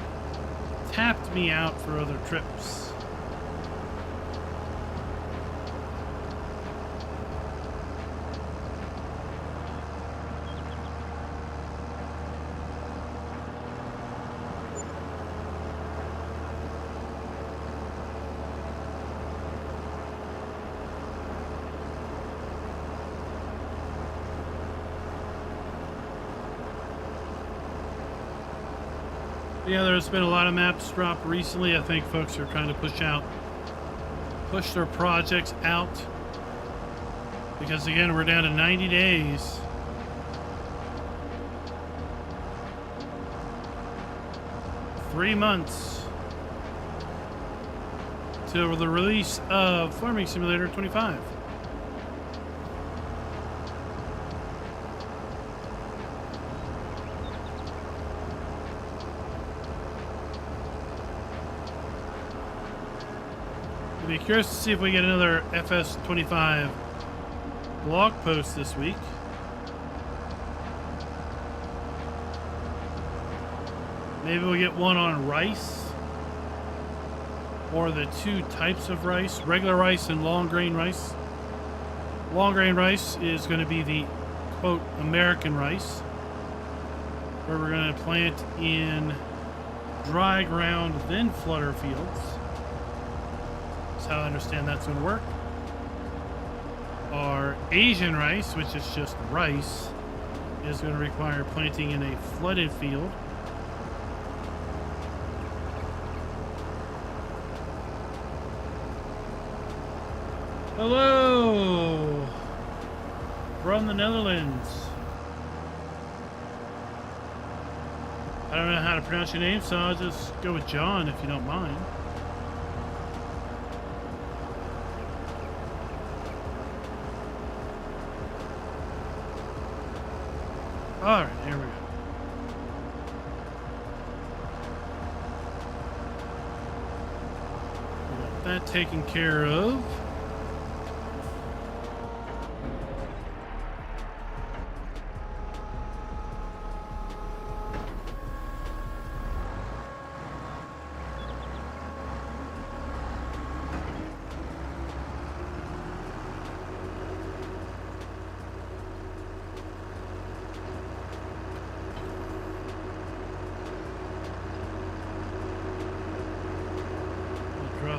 tapped me out for other trips. Yeah, there's been a lot of maps dropped recently. I think folks are trying to push their projects out. Because again, we're down to 90 days. Three months till the release of Farming Simulator 25. Be curious to see if we get another FS25 blog post this week. Maybe we'll get one on rice, or the two types of rice, regular rice and long grain rice. Long grain rice is going to be the quote American rice, where we're going to plant in dry ground, then flutter fields. How I understand that's going to work. Our Asian rice, which is just rice, is going to require planting in a flooded field. Hello from the Netherlands. I don't know how to pronounce your name, so I'll just go with John if you don't mind. All right, here we go. We got that taken care of.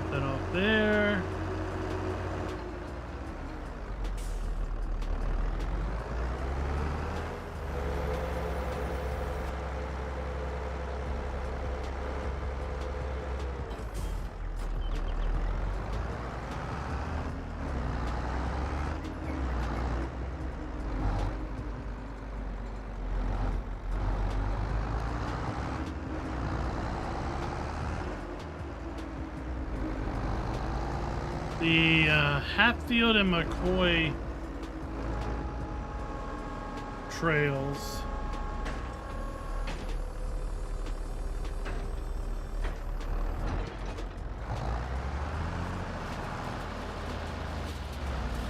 That off there. The Hatfield and McCoy trails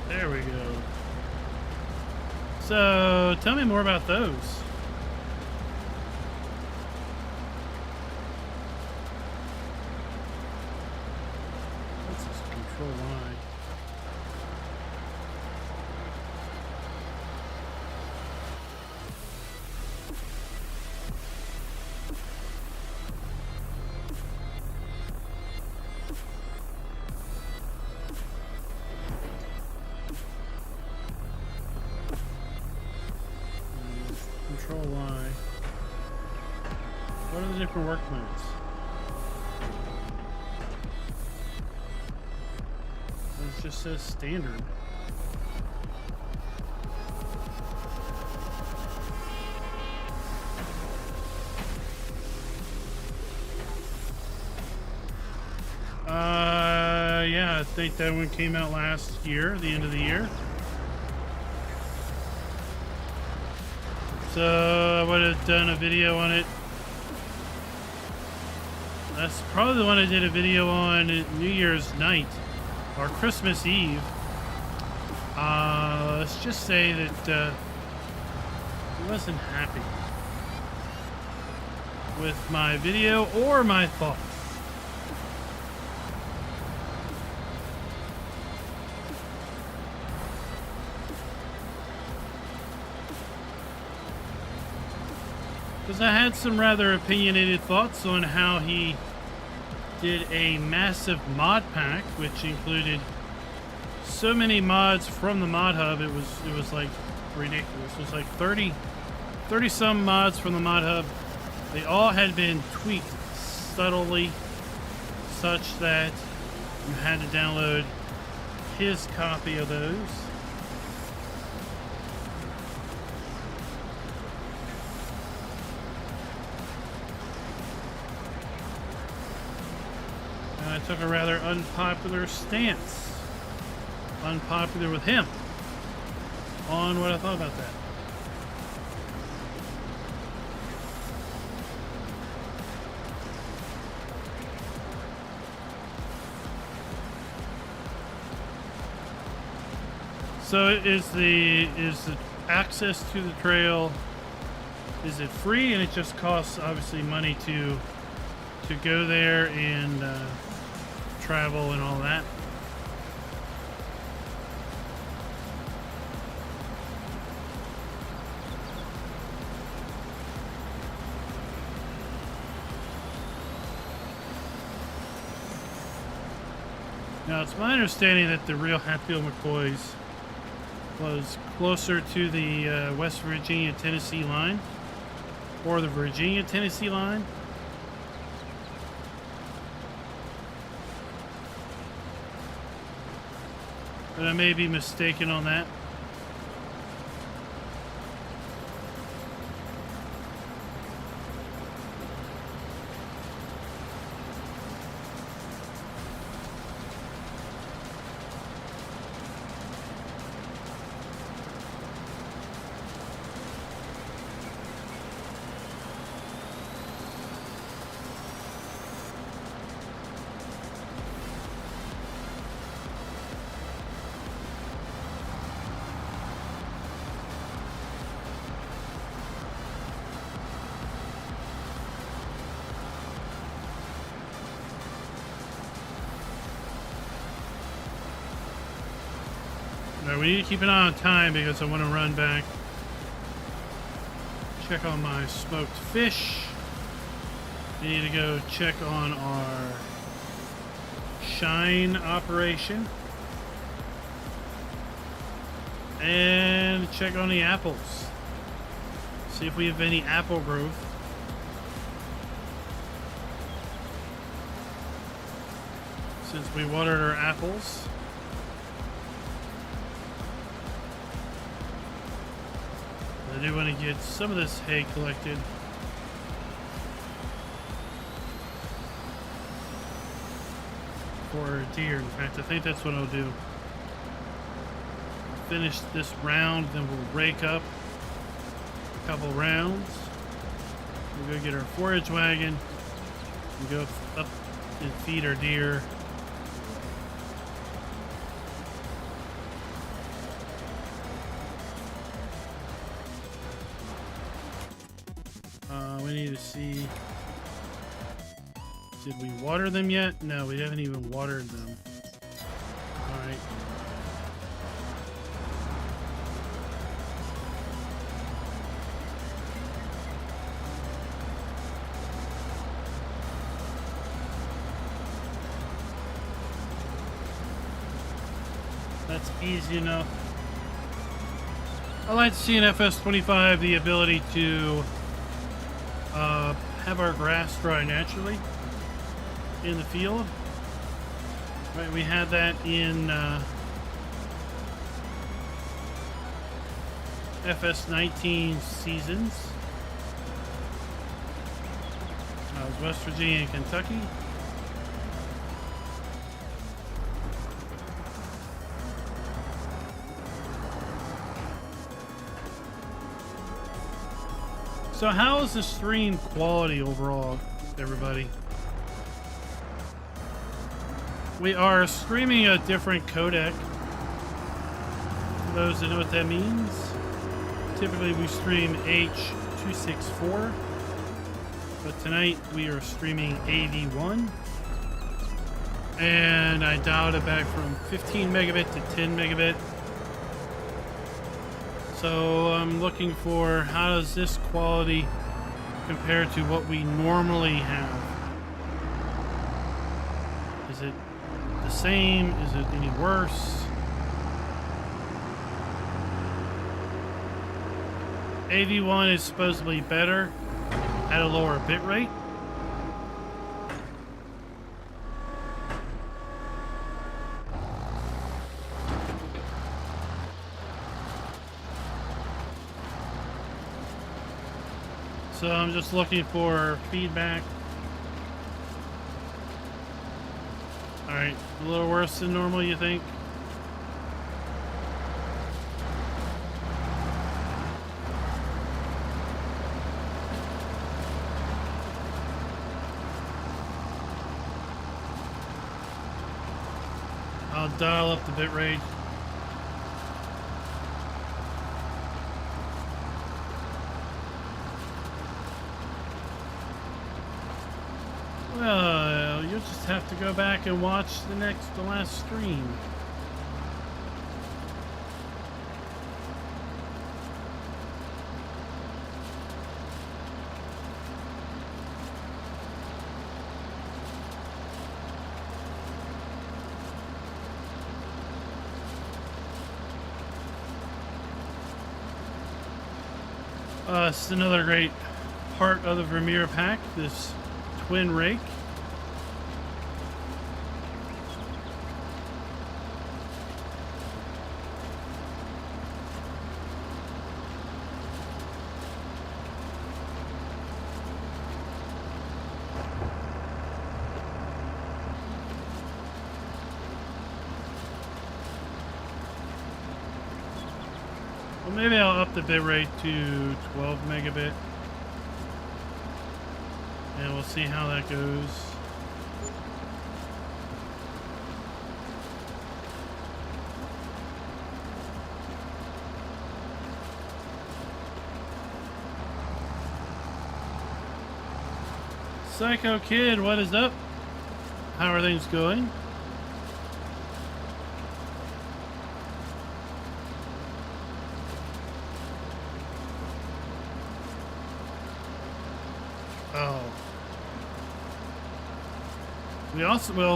there we go. So tell me more about those. Why? Control Y. What are the different work plans? Let's just says standard. Yeah, I think that one came out last year, the end of the year. So I would have done a video on it. That's probably the one I did a video on New Year's night or Christmas Eve. Let's just say that I wasn't happy with my video or my thoughts. Because I had some rather opinionated thoughts on how he did a massive mod pack, which included so many mods from the mod hub. It was like ridiculous. It was like 30 some mods from the mod hub. They all had been tweaked subtly such that you had to download his copy of those. I took a rather unpopular stance, unpopular with him, on what I thought about that. So is the access to the trail, is it free, and it just costs obviously money to go there and travel and all that? Now it's my understanding that the real Hatfield McCoys was closer to the West Virginia-Tennessee line, or the Virginia-Tennessee line. But I may be mistaken on that. Now we need to keep an eye on time because I want to run back, check on my smoked fish. We need to go check on our shine operation and check on the apples. See if we have any apple growth. Since we watered our apples. I do want to get some of this hay collected for deer. In fact, I think that's what I'll do. Finish this round, then we'll rake up a couple rounds. We'll go get our forage wagon and go up and feed our deer. We need to see, did we water them yet? No, we haven't even watered them. All right. That's easy enough. I like to see in FS25 the ability to have our grass dry naturally in the field. Right, we had that in FS19 seasons. That was West Virginia and Kentucky. So how is the stream quality overall, everybody? We are streaming a different codec. For those that know what that means, typically we stream H.264, but tonight we are streaming AV1. And I dialed it back from 15 megabit to 10 megabit. So I'm looking for how does this quality compare to what we normally have? Is it the same? Is it any worse? AV1 is supposedly better at a lower bit rate. So I'm just looking for feedback. Alright, a little worse than normal, you think? I'll dial up the bitrate. Well, you'll just have to go back and watch the last stream. It's another great part of the Vermeer pack, this twin rake. Well, maybe I'll up the bitrate to 12 megabit. And we'll see how that goes. Psycho Kid, what is up? How are things going?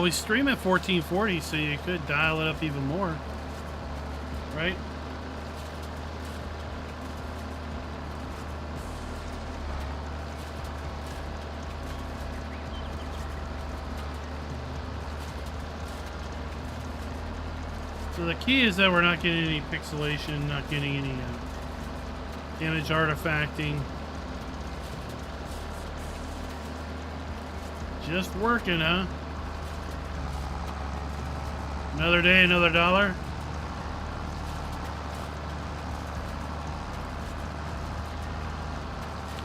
We stream at 1440, so you could dial it up even more, right? So the key is that we're not getting any pixelation, not getting any image artifacting. Just working, huh? Another day, another dollar.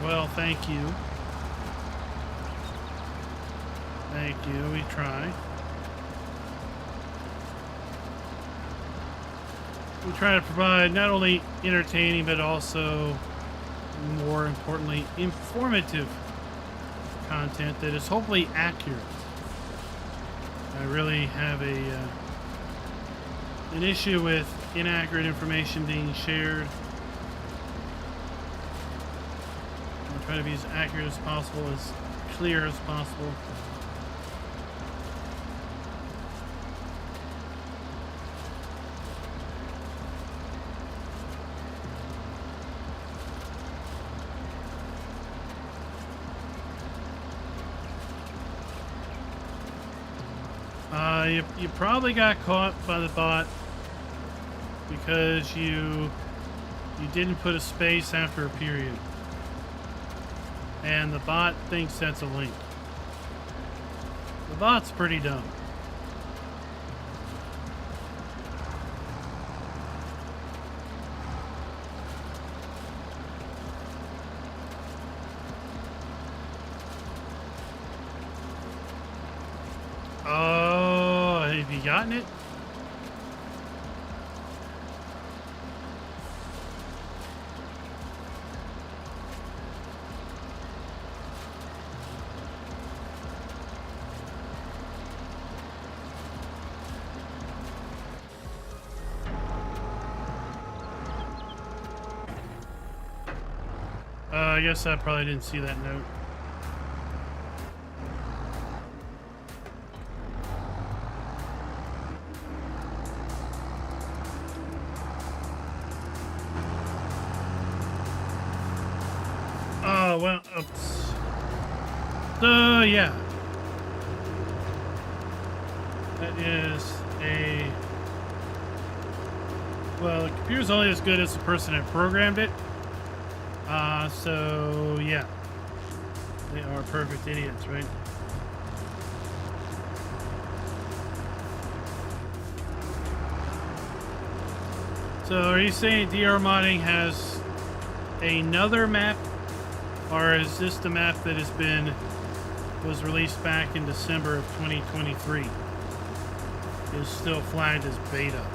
Well, thank you. Thank you, we try. We try to provide not only entertaining, but also, more importantly, informative content that is hopefully accurate. I really have an issue with inaccurate information being shared. I'll try to be as accurate as possible, as clear as possible. You probably got caught by the bot because you You didn't put a space after a period. And the bot thinks that's a link. The bot's pretty dumb. Oh, have you gotten it? I guess I probably didn't see that note. Oh, well, oops. Yeah. That is a... Well, the computer's only as good as the person that programmed it. So, yeah. They are perfect idiots, right? So, are you saying DR modding has another map? Or is this the map that was released back in December of 2023? Is still flagged as beta.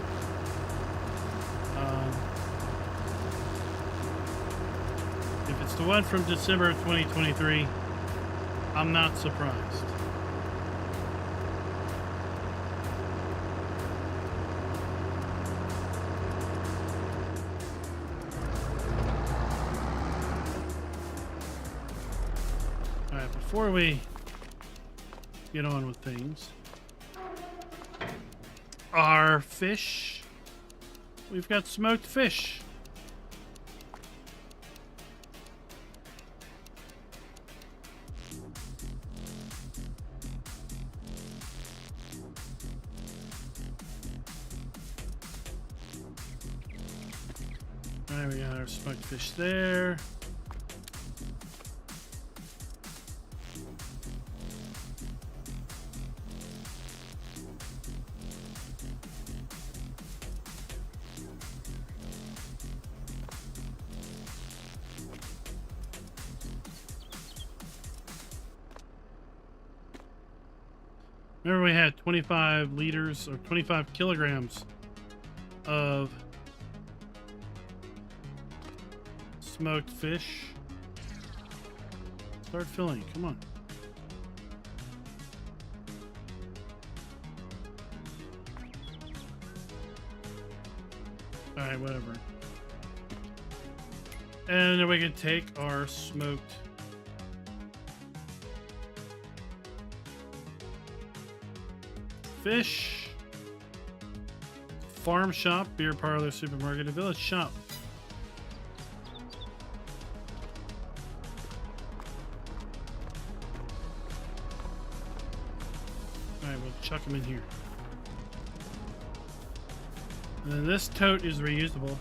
If it's the one from December of 2023, I'm not surprised. Alright, before we get on with things, our fish, we've got smoked fish. Alright, we got our smoked fish there. Remember we had 25 liters or 25 kilograms of smoked fish. Start filling, come on. Alright, whatever. And then we can take our smoked fish, farm shop, beer parlor, supermarket, a village shop. Alright, we'll chuck them in here. And then this tote is reusable.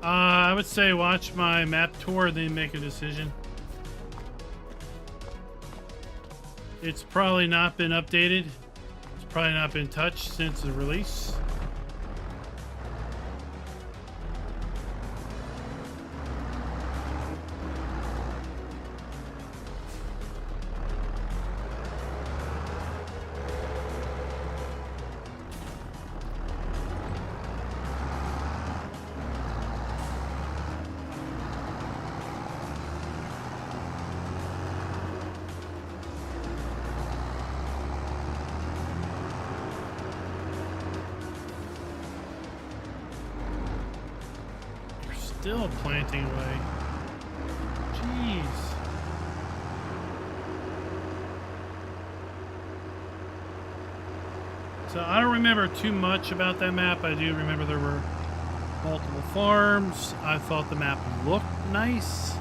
I would say watch my map tour, then make a decision. It's probably not been updated. It's probably not been touched since the release. Still planting away. Jeez. So I don't remember too much about that map. I do remember there were multiple farms. I thought the map looked nice.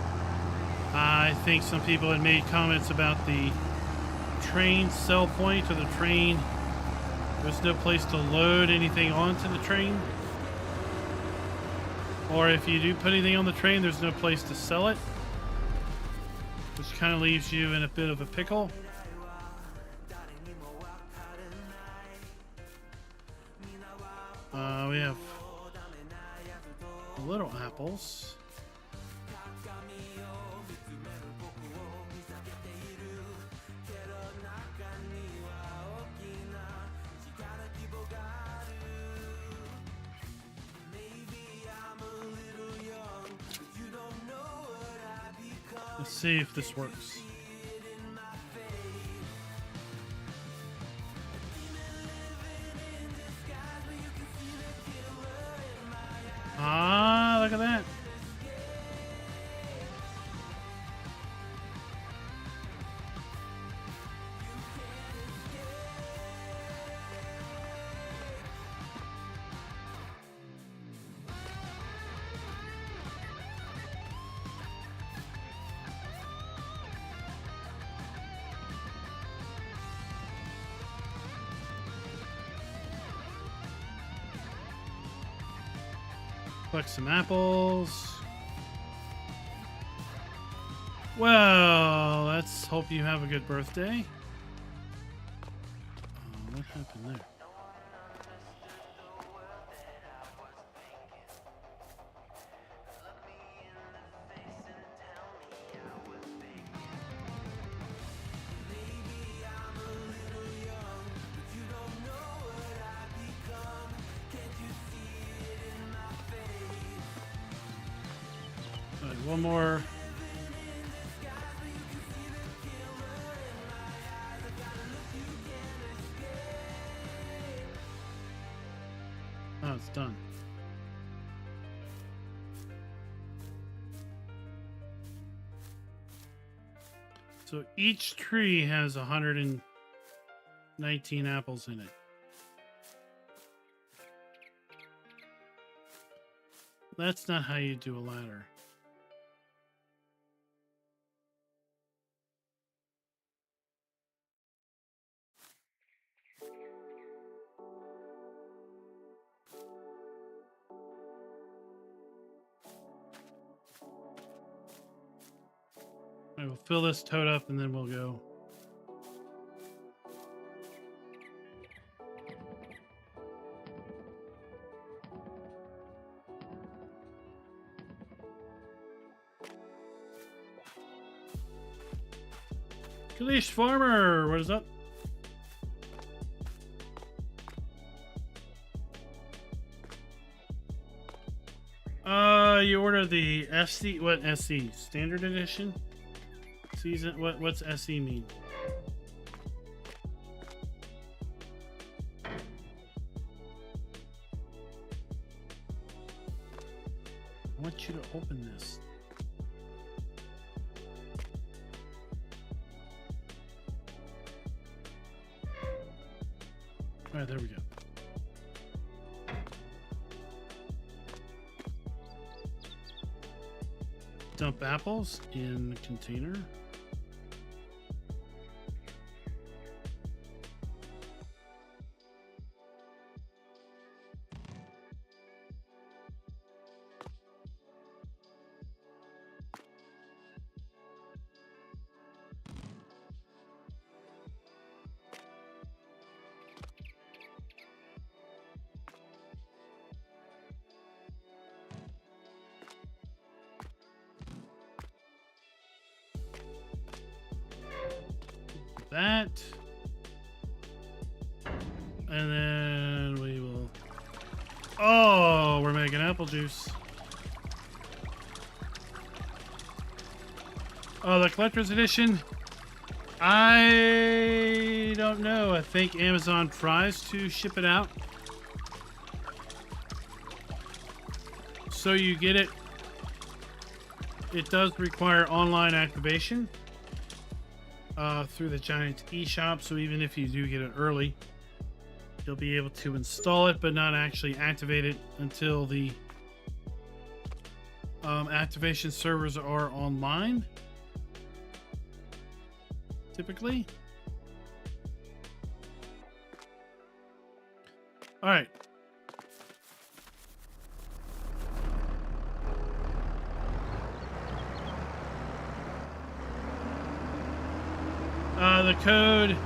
I think some people had made comments about the train sell point, or the train. There's no place to load anything onto the train. Or if you do put anything on the train, there's no place to sell it, which kind of leaves you in a bit of a pickle. We have little apples. Let's see if this works. Ah, look at that. Collect some apples. Well, let's hope you have a good birthday. What happened there? One more. Oh, it's done. So each tree has 119 apples in it. That's not how you do a ladder. I will fill this toad up and then we'll go. Kalish Farmer, what is up? You order the SC, what SC? Standard edition? Season, what's SE mean? I want you to open this. All right, there we go. Dump apples in the container. That, and then we will. Oh, we're making apple juice. Oh, the collector's edition. I don't know. I think Amazon tries to ship it out, so you get it. It does require online activation through the Giant eShop, so even if you do get it early, you'll be able to install it but not actually activate it until the activation servers are online. typically. All right. The code,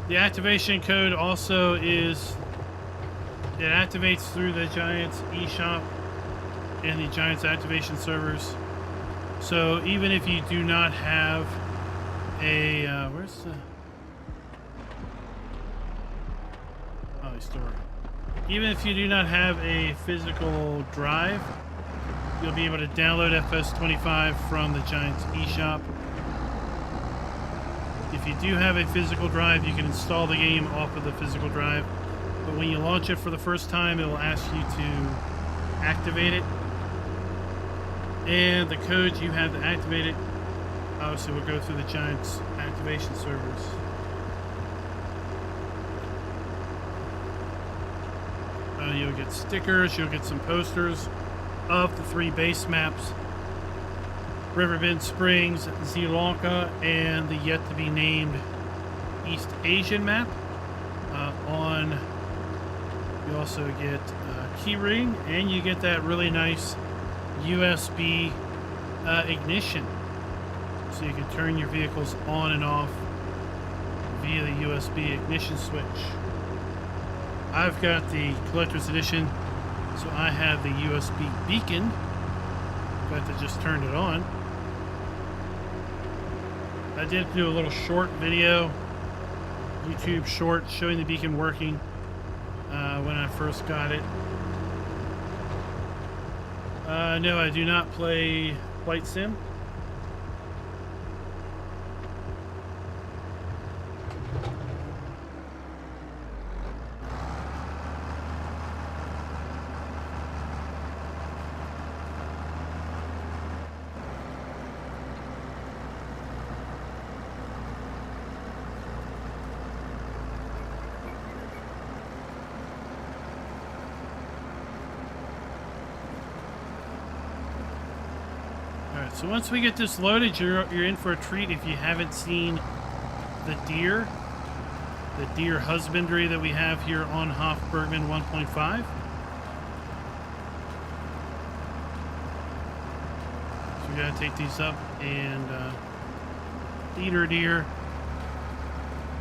the activation code also is, it activates through the Giants eShop and the Giants activation servers. So even if you do not have a, where's the, oh, store. Even if you do not have a physical drive, you'll be able to download FS25 from the Giants eShop. If you do have a physical drive, you can install the game off of the physical drive. But when you launch it for the first time, it will ask you to activate it. And the codes you have to activate it obviously will go through the Giants activation servers. You'll get stickers, you'll get some posters of the 3 base maps: Riverbend Springs, Sri Lanka, and the yet-to-be-named East Asian map. You also get keyring, and you get that really nice USB ignition. So you can turn your vehicles on and off via the USB ignition switch. I've got the collector's edition, so I have the USB beacon. In fact, I just turned it on. I did do a little short video, YouTube short, showing the beacon working when I first got it. No, I do not play Flight Sim. So once we get this loaded, you're in for a treat if you haven't seen the deer husbandry that we have here on Bergmann 1.5. So we gotta take these up and feed our deer.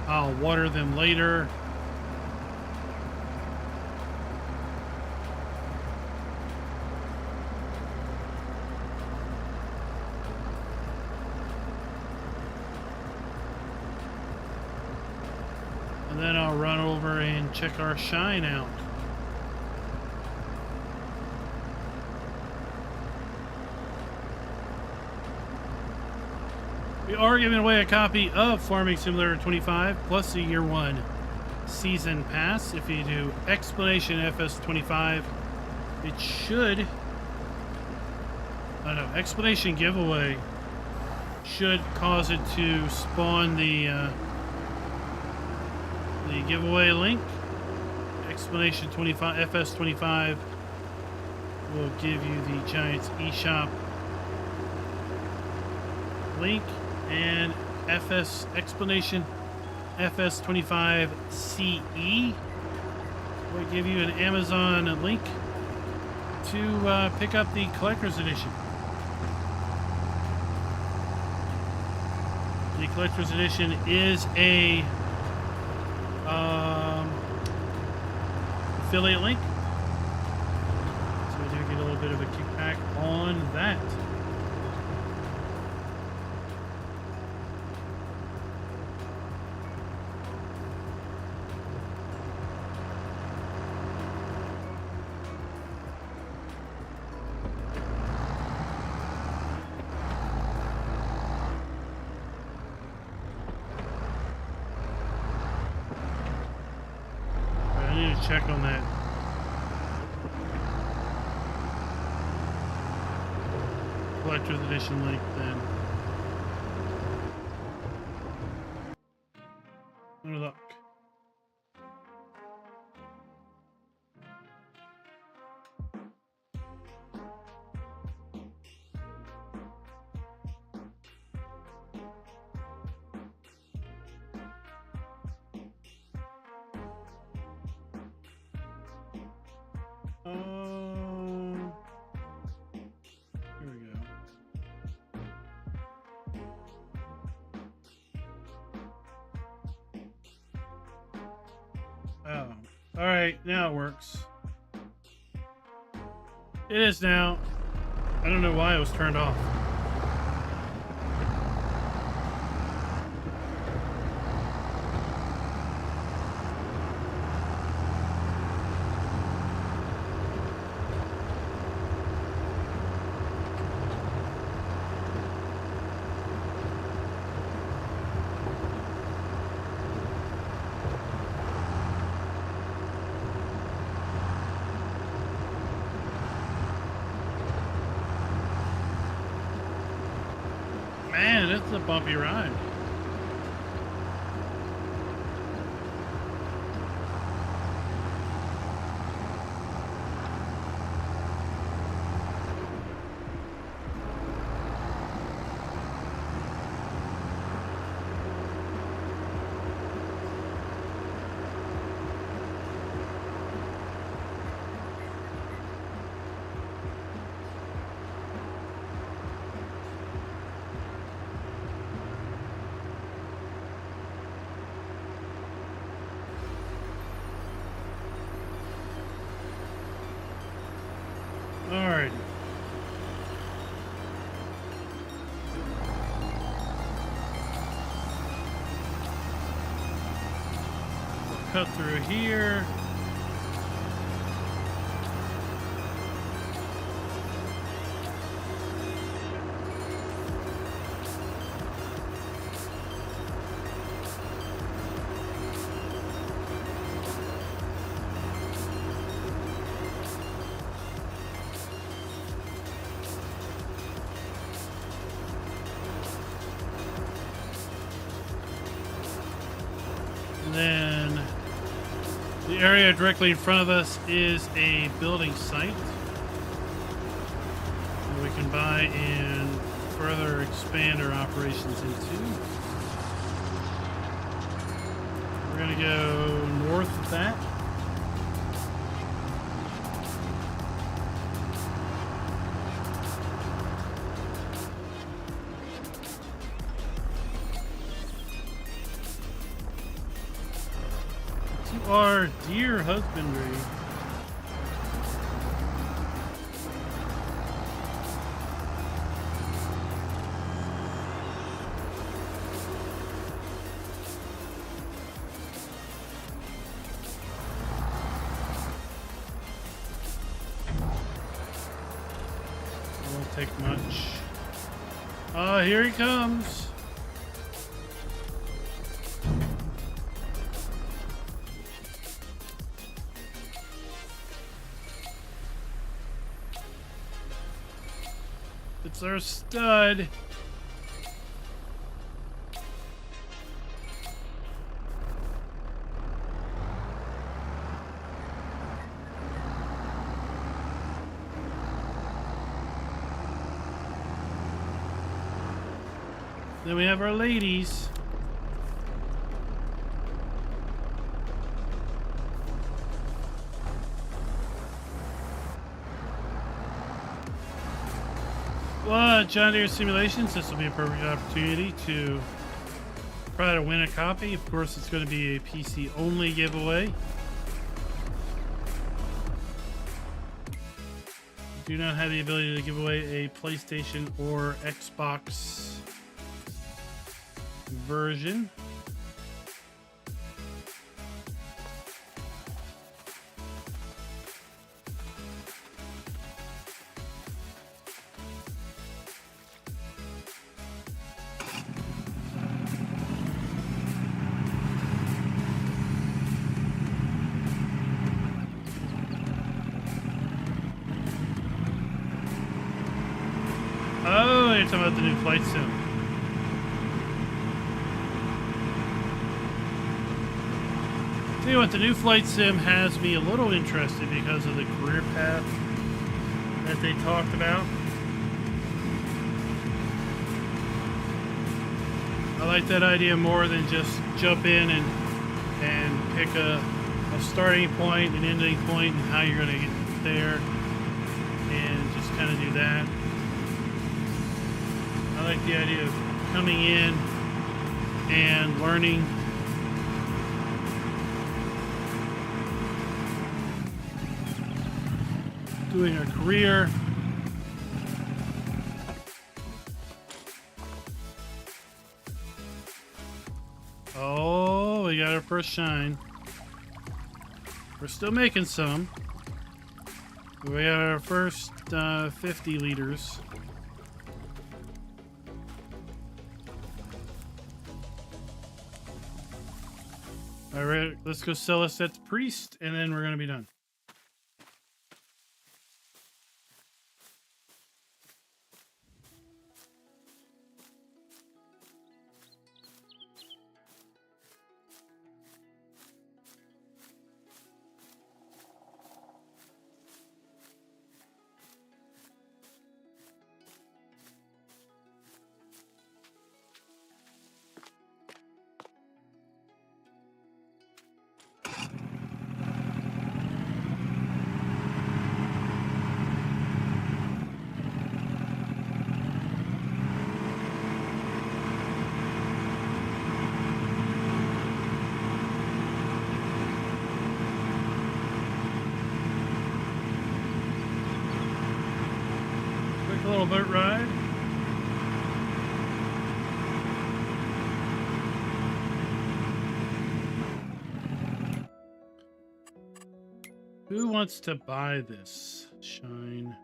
I'll water them later. Then I'll run over and check our shine out. We are giving away a copy of Farming Simulator 25 plus a Year 1 Season Pass. If you do Explanation FS25, it should... I don't know, Explanation Giveaway should cause it to spawn the giveaway link. Explanation 25 FS25 will give you the Giants eShop link, and Explanation FS25 CE will give you an Amazon link to pick up the collector's edition. The collector's edition is a affiliate link, so we do get a little bit of a kickback on that. Check on that. Collector's edition link then. Good luck. Here we go. Oh, all right, now it works. It is now. I don't know why it was turned off. Man, it's a bumpy ride. Alrighty. We'll cut through here. And then the area directly in front of us is a building site that we can buy and further expand our operations into. We're going to go north of that. Our deer husbandry. Won't take much. Here he comes. It's our stud. Then we have our ladies. Well, John Deere Simulations, this will be a perfect opportunity to try to win a copy. Of course, it's going to be a PC only giveaway. Do not have the ability to give away a PlayStation or Xbox version. Oh, you're talking about the new flight sim. Tell you what, the new flight sim has me a little interested because of the career path that they talked about. I like that idea more than just jump in and pick a starting point, an ending point, and how you're going to there and just kind of do that. I like the idea of coming in and learning. Doing a career. Oh, we got our first shine. We're still making some. We got our first 50 liters. All right, let's go sell us at the priest, and then we're gonna be done. Quick little boat ride. Who wants to buy this shine?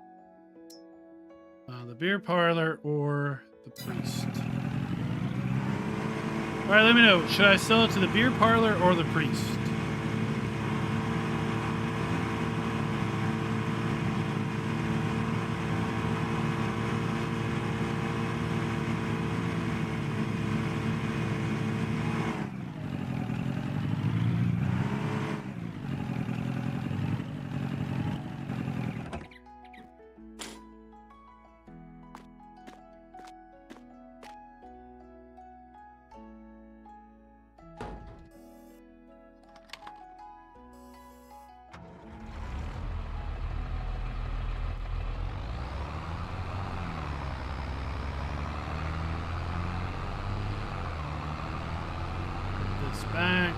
The beer parlor or the priest? All right, let me know. Should I sell it to the beer parlor or the priest? Back.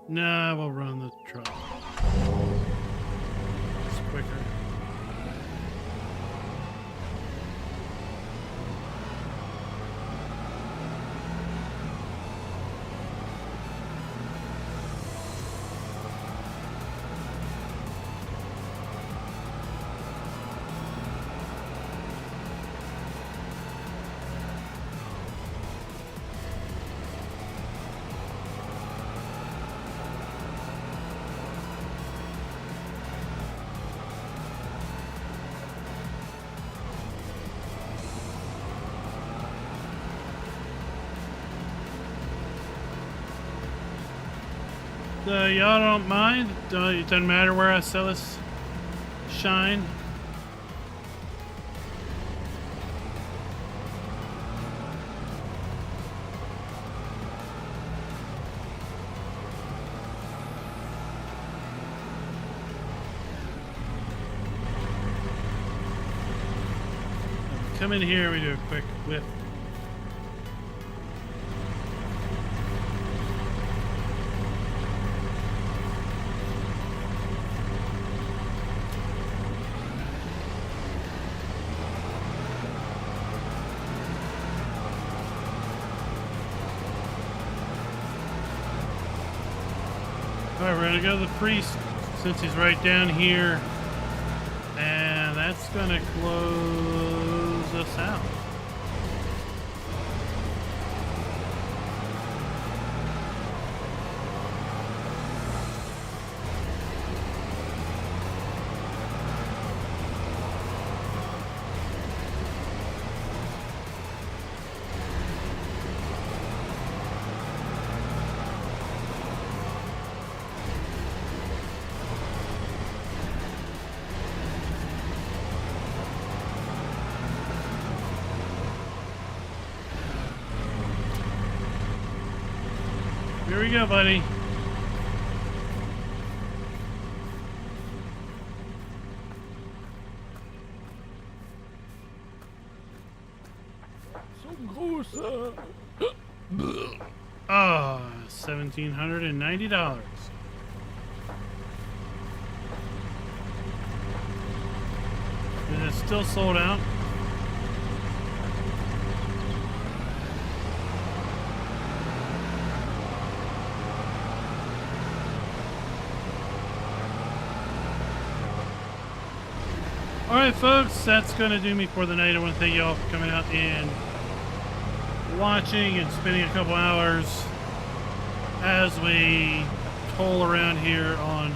Nah, we'll run the truck. It's quicker. Y'all don't mind? It doesn't matter where I sell this shine. Come in here, we do a quick whip. Alright, we're gonna go to the priest since he's right down here, and that's gonna close us out. Here we go, buddy. Oh, $1,790. Is it still sold out? Alright folks, that's going to do me for the night. I want to thank you all for coming out and watching and spending a couple hours as we toll around here on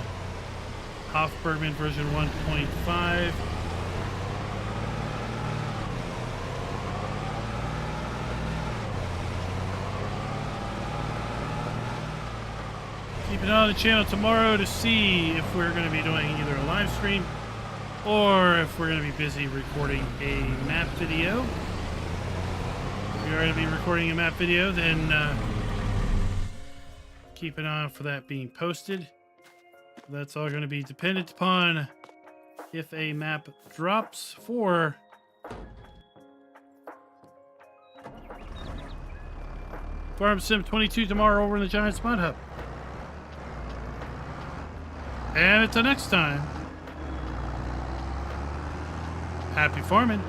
Bergmann version 1.5. Keep an eye on the channel tomorrow to see if we're going to be doing either a live stream or if we're going to be busy recording a map video. If we are going to be recording a map video, then keep an eye out for that being posted. That's all going to be dependent upon if a map drops for Farm Sim 22 tomorrow over in the Giant Spot Hub. And until next time, happy farming.